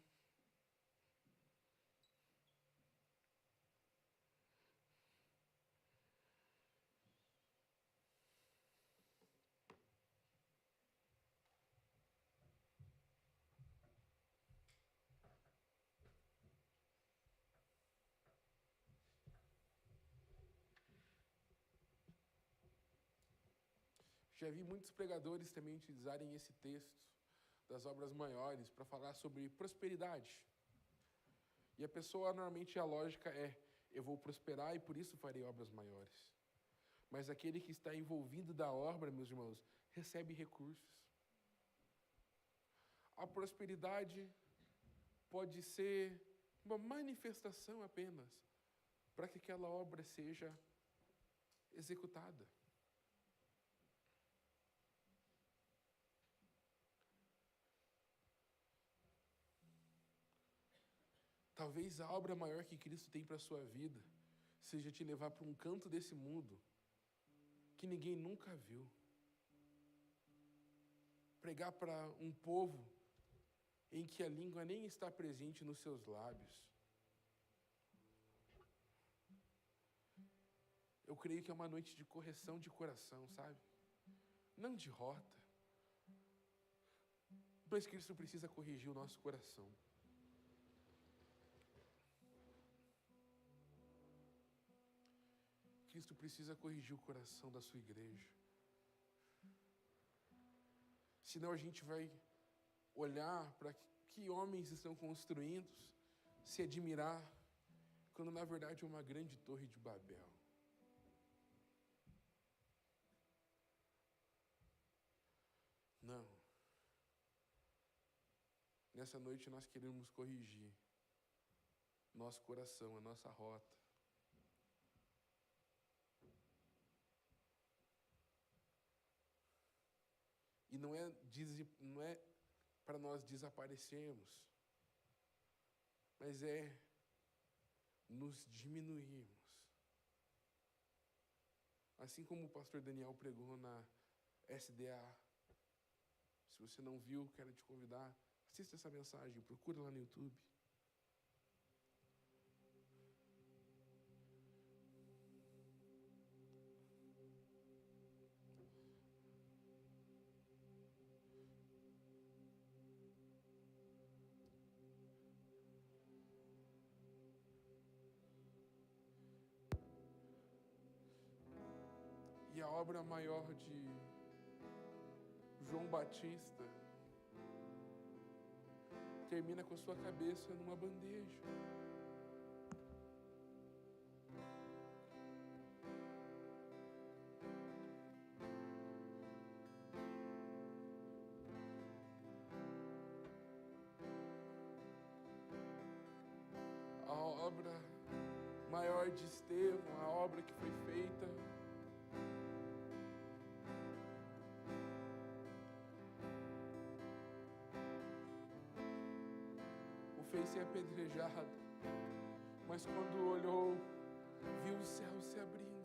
Já vi muitos pregadores também utilizarem esse texto das obras maiores para falar sobre prosperidade. E a pessoa, normalmente, a lógica é, eu vou prosperar e por isso farei obras maiores. Mas aquele que está envolvido da obra, meus irmãos, recebe recursos. A prosperidade pode ser uma manifestação apenas para que aquela obra seja executada. Talvez a obra maior que Cristo tem para a sua vida seja te levar para um canto desse mundo que ninguém nunca viu. Pregar para um povo em que a língua nem está presente nos seus lábios. Eu creio que é uma noite de correção de coração, sabe? Não de rota. Mas Cristo precisa corrigir o nosso coração. Cristo precisa corrigir o coração da sua igreja. Senão a gente vai olhar para que homens estão construindo, se admirar, quando na verdade é uma grande torre de Babel. Não. Nessa noite nós queremos corrigir nosso coração, a nossa rota. E não é para nós desaparecermos, mas é nos diminuirmos. Assim como o pastor Daniel pregou na SDA. Se você não viu, quero te convidar, assista essa mensagem, procura lá no YouTube. E a obra maior de João Batista termina com a sua cabeça numa bandeja. A obra maior de Estevão, a obra que foi feita fez ser apedrejado, mas quando olhou, viu o céu se abrindo.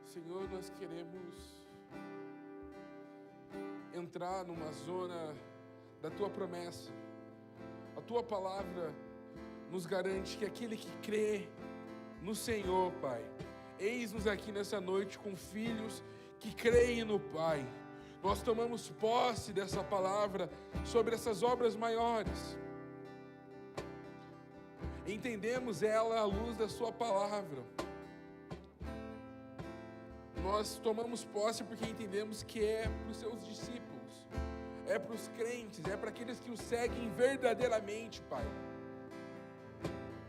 Senhor, nós queremos entrar numa zona da tua promessa. A tua palavra nos garante que aquele que crê no Senhor, Pai, eis-nos aqui nessa noite com filhos que creem no Pai. Nós tomamos posse dessa palavra sobre essas obras maiores. Entendemos ela à luz da sua palavra. Nós tomamos posse porque entendemos que é para os seus discípulos, é para os crentes, é para aqueles que o seguem verdadeiramente, Pai.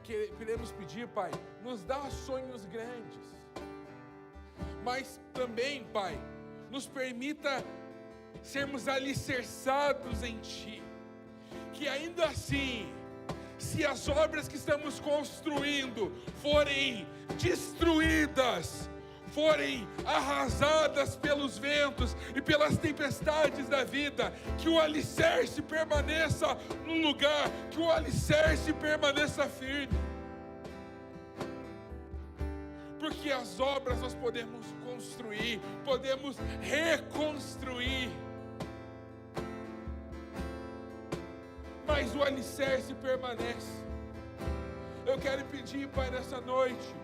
Queremos pedir, Pai, nos dá sonhos grandes, mas também, Pai, nos permita sermos alicerçados em Ti, que ainda assim, se as obras que estamos construindo forem destruídas, forem arrasadas pelos ventos e pelas tempestades da vida, que o alicerce permaneça no lugar, que o alicerce permaneça firme. Porque as obras nós podemos construir, podemos reconstruir, mas o alicerce permanece. Eu quero pedir, Pai, nessa noite,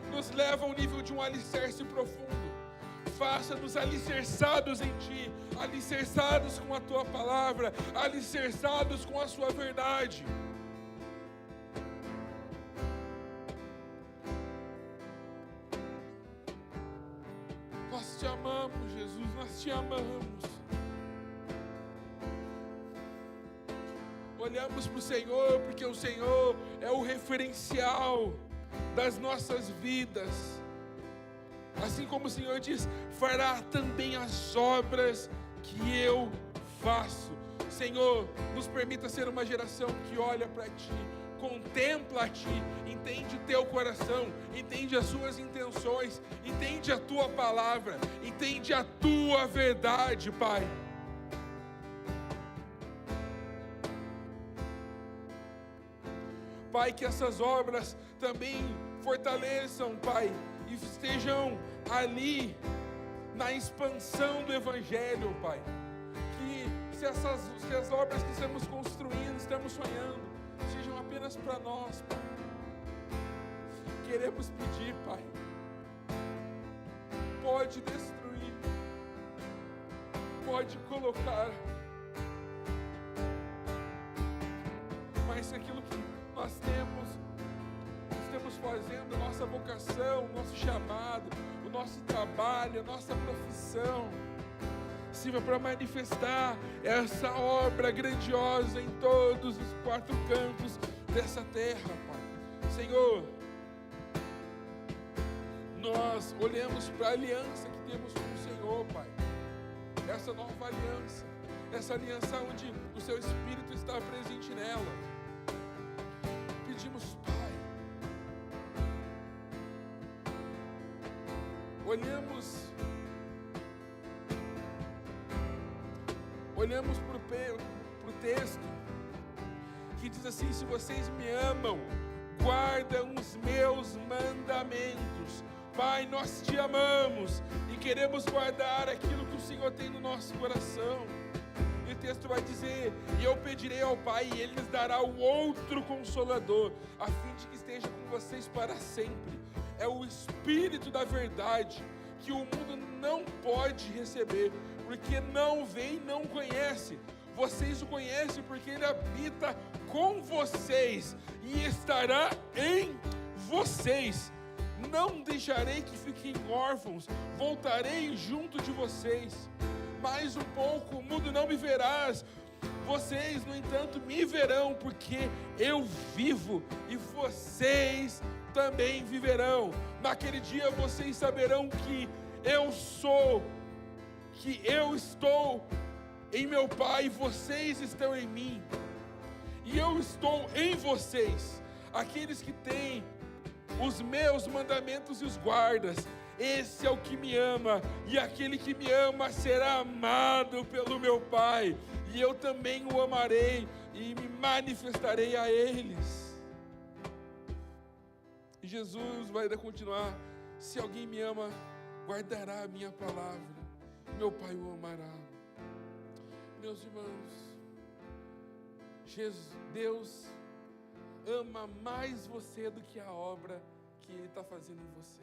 nos leva ao nível de um alicerce profundo. Faça-nos alicerçados em Ti, alicerçados com a Tua palavra, alicerçados com a Sua verdade. Nós Te amamos, Jesus, nós Te amamos. Olhamos para o Senhor, porque o Senhor é o referencial das nossas vidas. Assim como o Senhor diz, fará também as obras que eu faço. Senhor, nos permita ser uma geração que olha para Ti, contempla a Ti, entende o Teu coração, entende as Suas intenções, entende a Tua palavra, entende a Tua verdade, Pai. Pai, que essas obras também fortaleçam, Pai, e estejam ali na expansão do Evangelho, Pai. Que se as obras que estamos construindo, estamos sonhando, sejam apenas para nós, Pai. Queremos pedir, Pai, pode destruir, pode colocar, mas se aquilo que nós estamos fazendo, nossa vocação, nosso chamado, o nosso trabalho, a nossa profissão, sirva para manifestar essa obra grandiosa em todos os 4 cantos dessa terra, Pai. Senhor, nós olhamos para a aliança que temos com o Senhor, Pai, essa nova aliança, essa aliança onde o Seu Espírito está presente nela. Pedimos, Pai, olhamos para o texto que diz assim: se vocês me amam, guardam os meus mandamentos. Pai, nós Te amamos e queremos guardar aquilo que o Senhor tem no nosso coração. E o texto vai dizer: e eu pedirei ao Pai, e Ele lhes dará o outro Consolador, a fim de que esteja com vocês para sempre. É o Espírito da verdade, que o mundo não pode receber, porque não vê e não conhece. Vocês o conhecem porque Ele habita com vocês e estará em vocês. Não deixarei que fiquem órfãos, voltarei junto de vocês. Mais um pouco, o mundo não me verás, vocês, no entanto, me verão, porque eu vivo e vocês também viverão. Naquele dia vocês saberão que eu estou em meu Pai, e vocês estão em mim, e eu estou em vocês. Aqueles que têm os meus mandamentos e os guardas, esse é o que me ama, e aquele que me ama será amado pelo meu Pai, e eu também o amarei e me manifestarei a eles. E Jesus vai continuar: se alguém me ama, guardará a minha palavra, meu Pai o amará. meus irmãos, Deus ama mais você do que a obra que Ele está fazendo em você.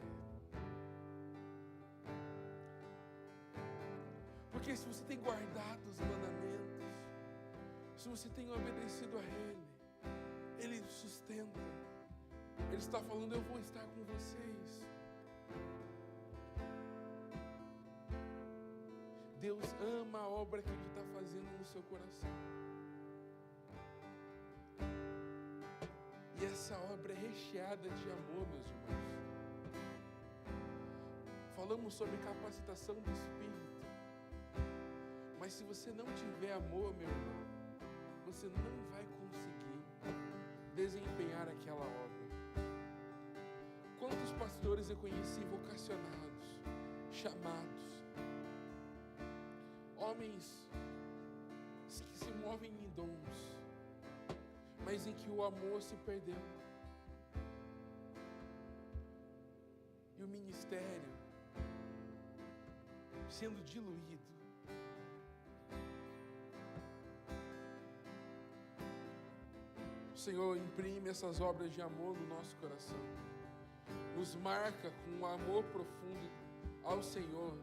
Porque se você tem guardado os mandamentos, se você tem obedecido a Ele, Ele sustenta. Ele está falando, eu vou estar com vocês. Deus ama a obra que Ele está fazendo no seu coração. E essa obra é recheada de amor, meus irmãos. Falamos sobre capacitação do Espírito. Mas se você não tiver amor, meu irmão, você não vai conseguir desempenhar aquela obra. Quantos pastores eu conheci vocacionados, chamados, homens que se movem em dons, mas em que o amor se perdeu. E o ministério sendo diluído. O Senhor imprime essas obras de amor no nosso coração. Nos marca com um amor profundo ao Senhor.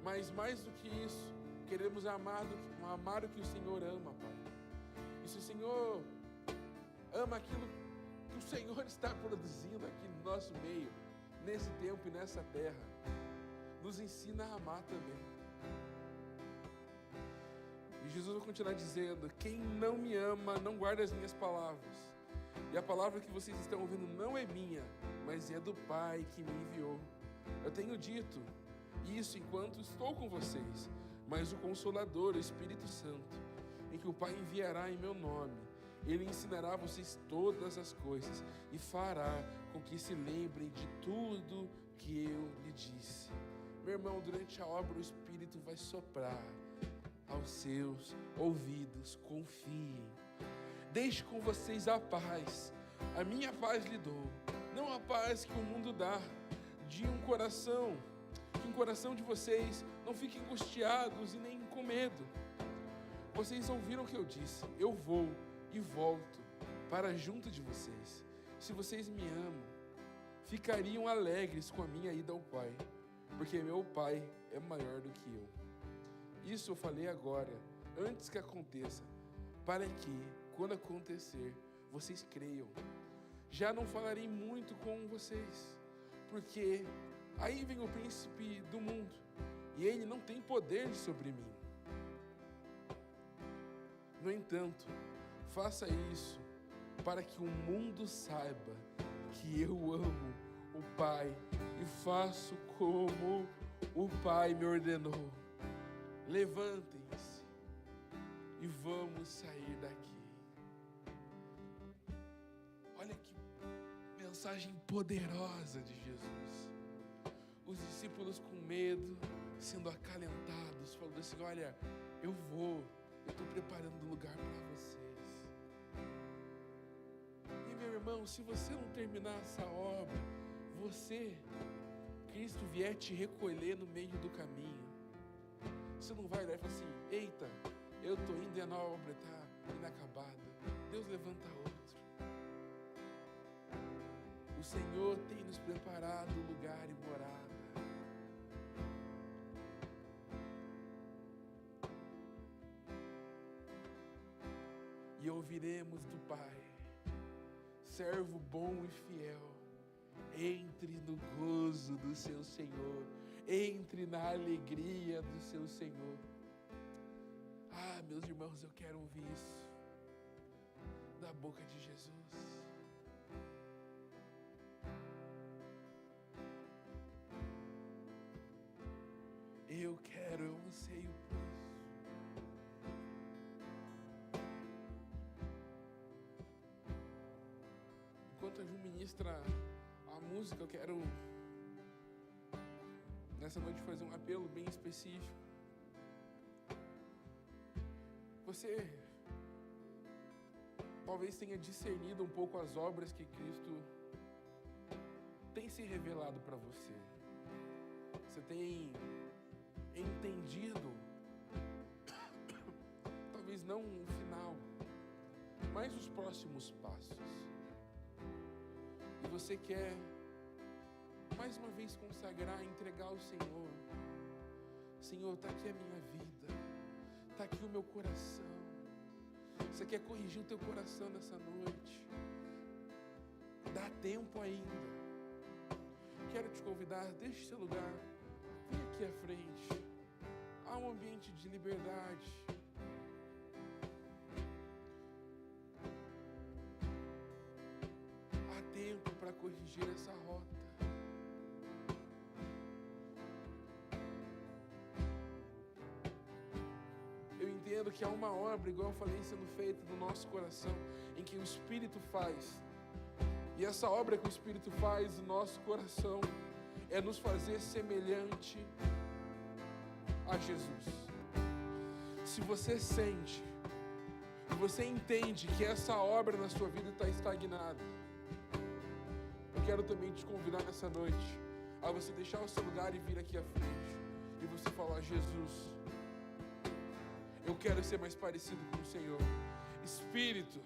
Mas mais do que isso, queremos amar o que o Senhor ama, Pai. E se o Senhor ama aquilo que o Senhor está produzindo aqui no nosso meio, nesse tempo e nessa terra, nos ensina a amar também. E Jesus vai continuar dizendo, quem não me ama, não guarda as minhas palavras. E a palavra que vocês estão ouvindo não é minha, mas é do Pai que me enviou. Eu tenho dito isso enquanto estou com vocês, mas o Consolador, o Espírito Santo, em que o Pai enviará em meu nome, Ele ensinará a vocês todas as coisas e fará com que se lembrem de tudo que eu lhe disse. Meu irmão, durante a obra o Espírito vai soprar aos seus ouvidos. Confiem. Deixe com vocês a paz. A minha paz lhe dou, não a paz que o mundo dá. De um coração, que o coração de vocês não fique angustiados e nem com medo. Vocês ouviram o que eu disse, eu vou e volto para junto de vocês. Se vocês me amam, ficariam alegres com a minha ida ao Pai, porque meu Pai é maior do que eu. Isso eu falei agora, antes que aconteça, para que, quando acontecer, vocês creiam. Já não falarei muito com vocês, porque aí vem o príncipe do mundo, e ele não tem poder sobre mim. No entanto, faça isso para que o mundo saiba que eu amo o Pai e faço como o Pai me ordenou. Levantem-se e vamos sair daqui. Olha que mensagem poderosa de Jesus. Os discípulos com medo, sendo acalentados, falando assim, olha, eu estou preparando lugar para vocês. E meu irmão, se você não terminar essa obra, Cristo vier te recolher no meio do caminho, você não vai olhar e falar assim, eita, eu estou indo e a obra está inacabada. Deus levanta outro. O Senhor tem nos preparado lugar e morada. E ouviremos do Pai, servo bom e fiel, entre no gozo do seu Senhor, entre na alegria do seu Senhor. Ah, meus irmãos, eu quero ouvir isso da boca de Jesus. Eu anseio por isso. Enquanto a Ju ministra a música, eu quero nessa noite fazer um apelo bem específico. Você talvez tenha discernido um pouco as obras que Cristo tem se revelado para você. Você tem entendido não o final, mas os próximos passos. E você quer mais uma vez consagrar, entregar ao Senhor. Senhor, está aqui a minha vida, está aqui o meu coração. Você quer corrigir o teu coração nessa noite? Dá tempo ainda. Quero te convidar, deixe seu lugar, vem aqui à frente. Há um ambiente de liberdade. Há tempo para corrigir essa rota. Eu entendo que há uma obra, igual eu falei, sendo feita no nosso coração, em que o Espírito faz. E essa obra que o Espírito faz no nosso coração é nos fazer semelhante a Jesus. Se você sente, e você entende que essa obra na sua vida está estagnada, eu quero também te convidar nessa noite a você deixar o seu lugar e vir aqui à frente e você falar: Jesus, eu quero ser mais parecido com o Senhor. Espírito,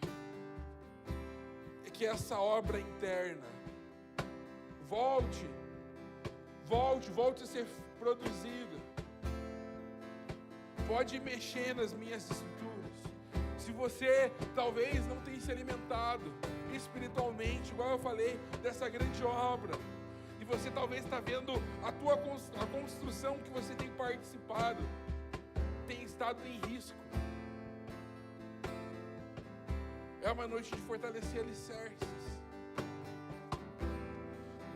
é que essa obra interna volte a ser produzida. Pode mexer nas minhas estruturas. Se você talvez não tenha se alimentado espiritualmente, igual eu falei dessa grande obra, e você talvez está vendo a construção que você tem participado tem estado em risco. É uma noite de fortalecer alicerces.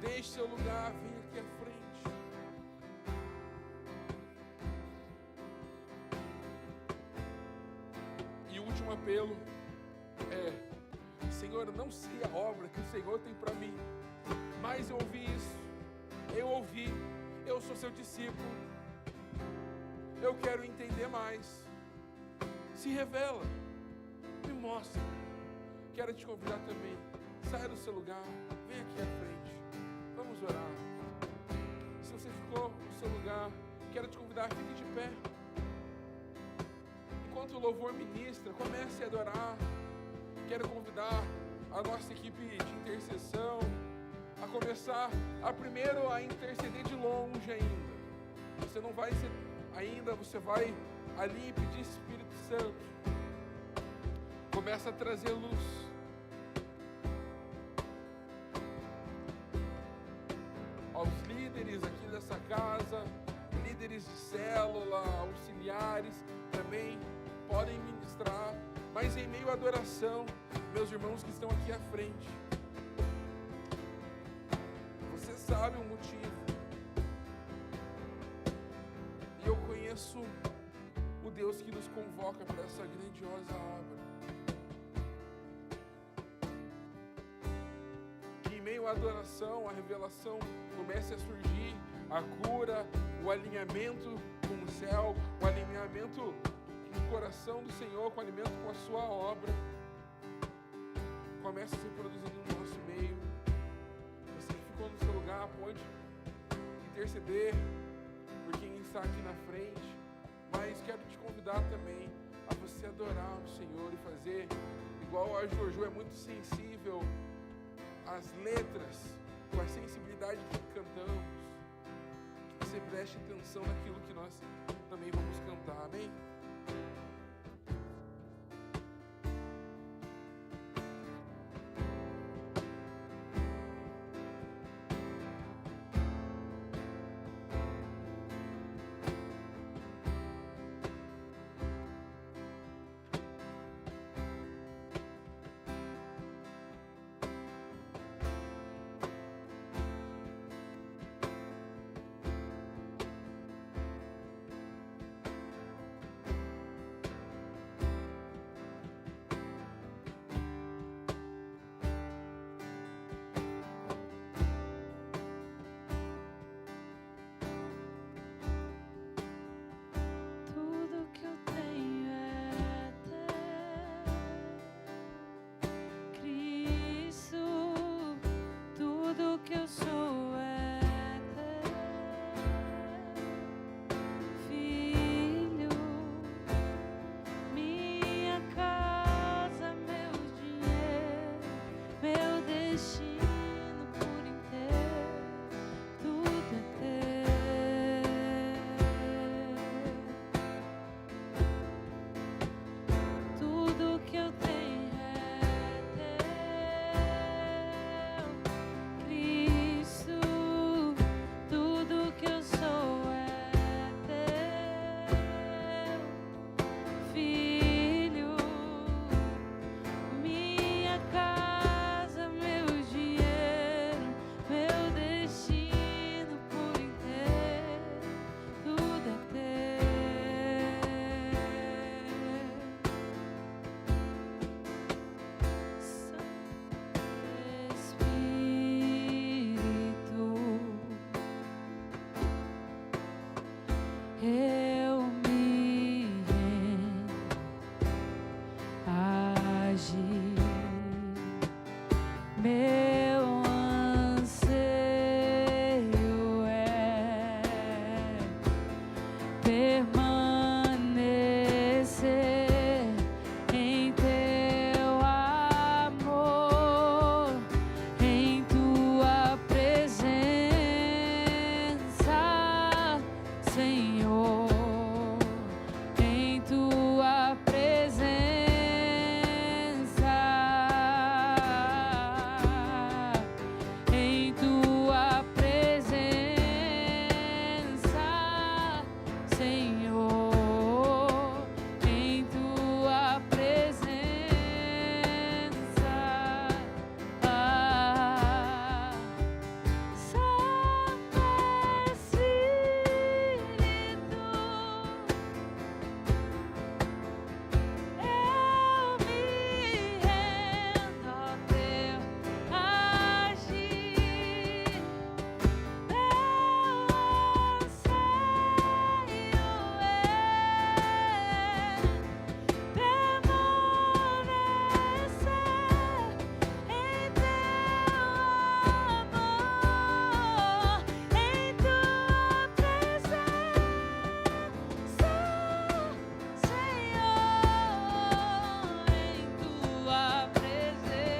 Deixe seu lugar, vem aqui à frente. E o último apelo é: Senhor, eu não sei a obra que o Senhor tem para mim, mas eu ouvi isso, eu sou seu discípulo, eu quero entender mais. Se revela, me mostra. Quero te convidar também, saia do seu lugar, vem aqui à frente, vamos orar. Se você ficou no seu lugar, quero te convidar, fique de pé. Enquanto o louvor ministra, comece a adorar. Quero convidar a nossa equipe de intercessão a começar primeiro a interceder de longe ainda. Você não vai ser ainda, você vai ali pedir Espírito Santo. Começa a trazer luz. Aos líderes aqui dessa casa, líderes de célula, auxiliares, também podem ministrar. Mas em meio à adoração, meus irmãos que estão aqui à frente, você sabe o motivo. E eu conheço o Deus que nos convoca para essa grandiosa obra. Que em meio à adoração, a revelação comece a surgir, a cura, o alinhamento com o céu, o alinhamento com o coração do Senhor, com o alimento com a sua obra. Comece a ser produzido no nosso meio. Você que ficou no seu lugar, pode interceder por quem está aqui na frente. Mas quero te convidar também a você adorar o Senhor e fazer igual a Jojo, é muito sensível às letras, com a sensibilidade que cantamos. Que você preste atenção naquilo que nós também vamos cantar, amém? Meu anseio é permanecer em teu amor, em tua presença, Senhor, em tua presença, em tua presença, Senhor, em tua presença, Santo Espírito, eu me rendo ao teu agir. Meu anseio é permanecer em teu amor, em tua presença, Senhor, em tua presença,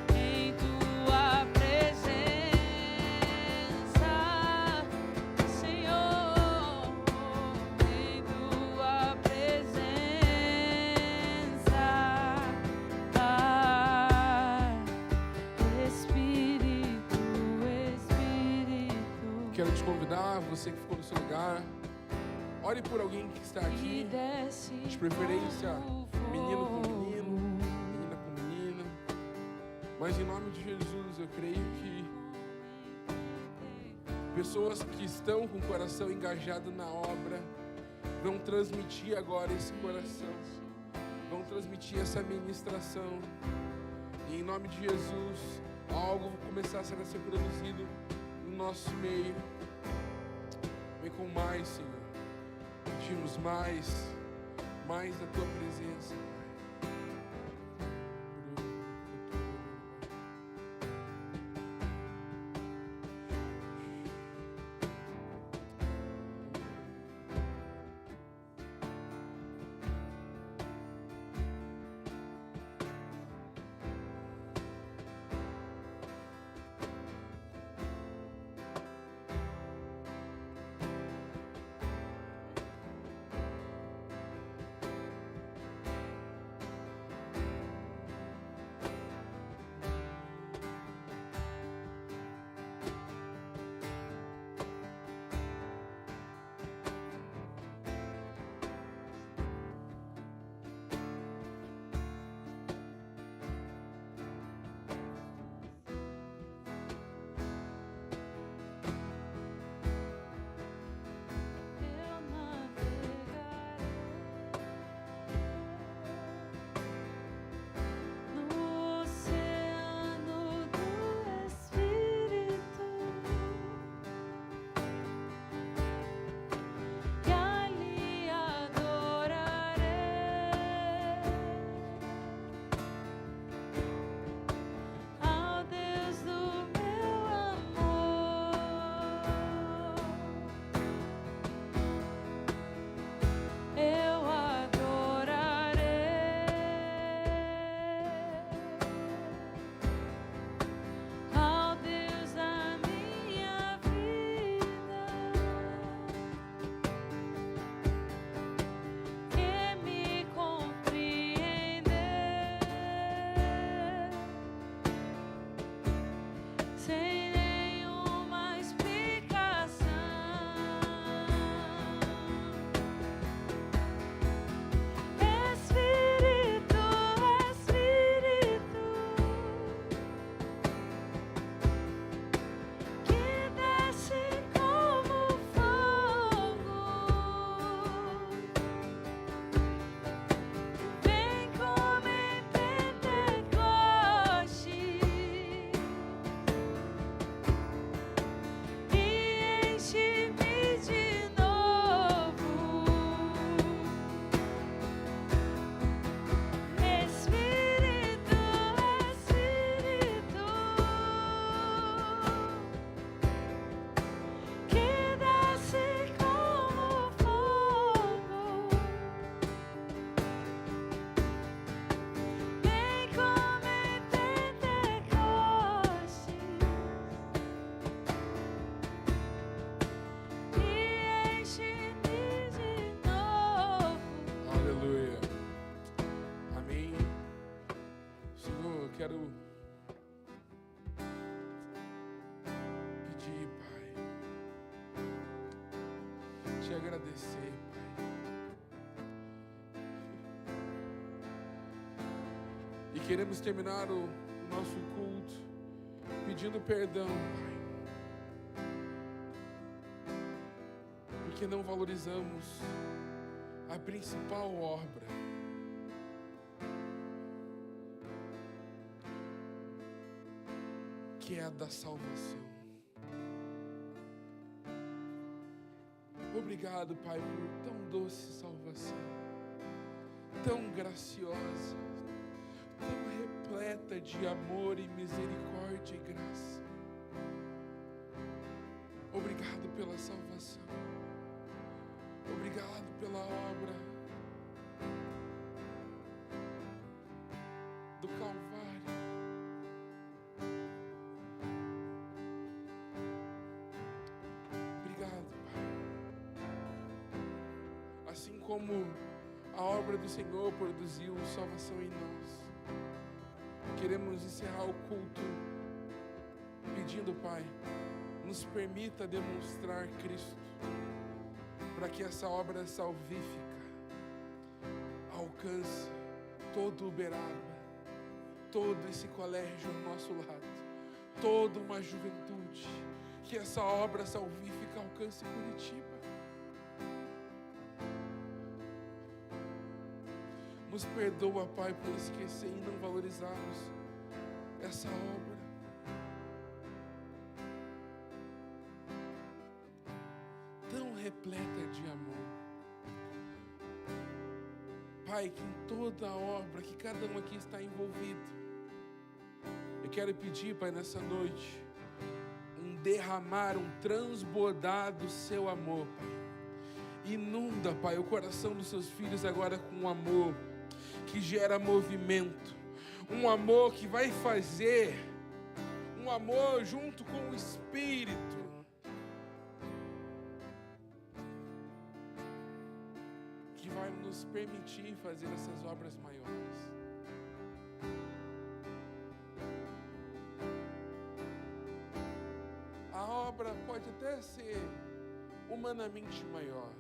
em tua presença, Senhor, em tua presença, Espírito, Espírito. Quero te convidar, você que ficou no seu lugar, ore por alguém que está aqui, de preferência menino com menino, menina com menina. Mas em nome de Jesus, eu creio que pessoas que estão com o coração engajado na obra vão transmitir agora esse coração, vão transmitir essa ministração. E em nome de Jesus, algo vai começar a ser produzido no nosso meio. Vem com mais, Senhor. Pedimos mais da tua presença, Pai. te agradecer, Pai. E queremos terminar o nosso culto pedindo perdão, Pai. Porque não valorizamos a principal obra, que é a da salvação. Obrigado, Pai, por tão doce salvação, tão graciosa, tão repleta de amor e misericórdia e graça. Obrigado pela salvação. Obrigado pela obra do Calvário. Obrigado, Pai. Assim como a obra do Senhor produziu salvação em nós, queremos encerrar o culto pedindo, Pai, nos permita demonstrar Cristo, para que essa obra salvífica alcance todo Uberaba, todo esse colégio ao nosso lado, toda uma juventude, que essa obra salvífica alcance Curitiba. Nos perdoa, Pai, por esquecer e não valorizarmos essa obra. Tão repleta de amor. Pai, que em toda a obra, que cada um aqui está envolvido, eu quero pedir, Pai, nessa noite, um derramar, um transbordar do seu amor, Pai. Inunda, Pai, o coração dos seus filhos agora com um amor que gera movimento, um amor que vai fazer, um amor junto com o Espírito, que vai nos permitir fazer essas obras maiores. A obra pode até ser humanamente maior,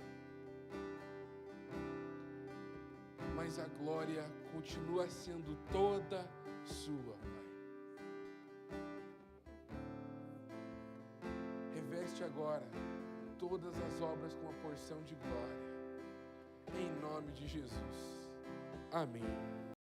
mas a glória continua sendo toda sua, Pai. Reveste agora todas as obras com a porção de glória, em nome de Jesus. Amém.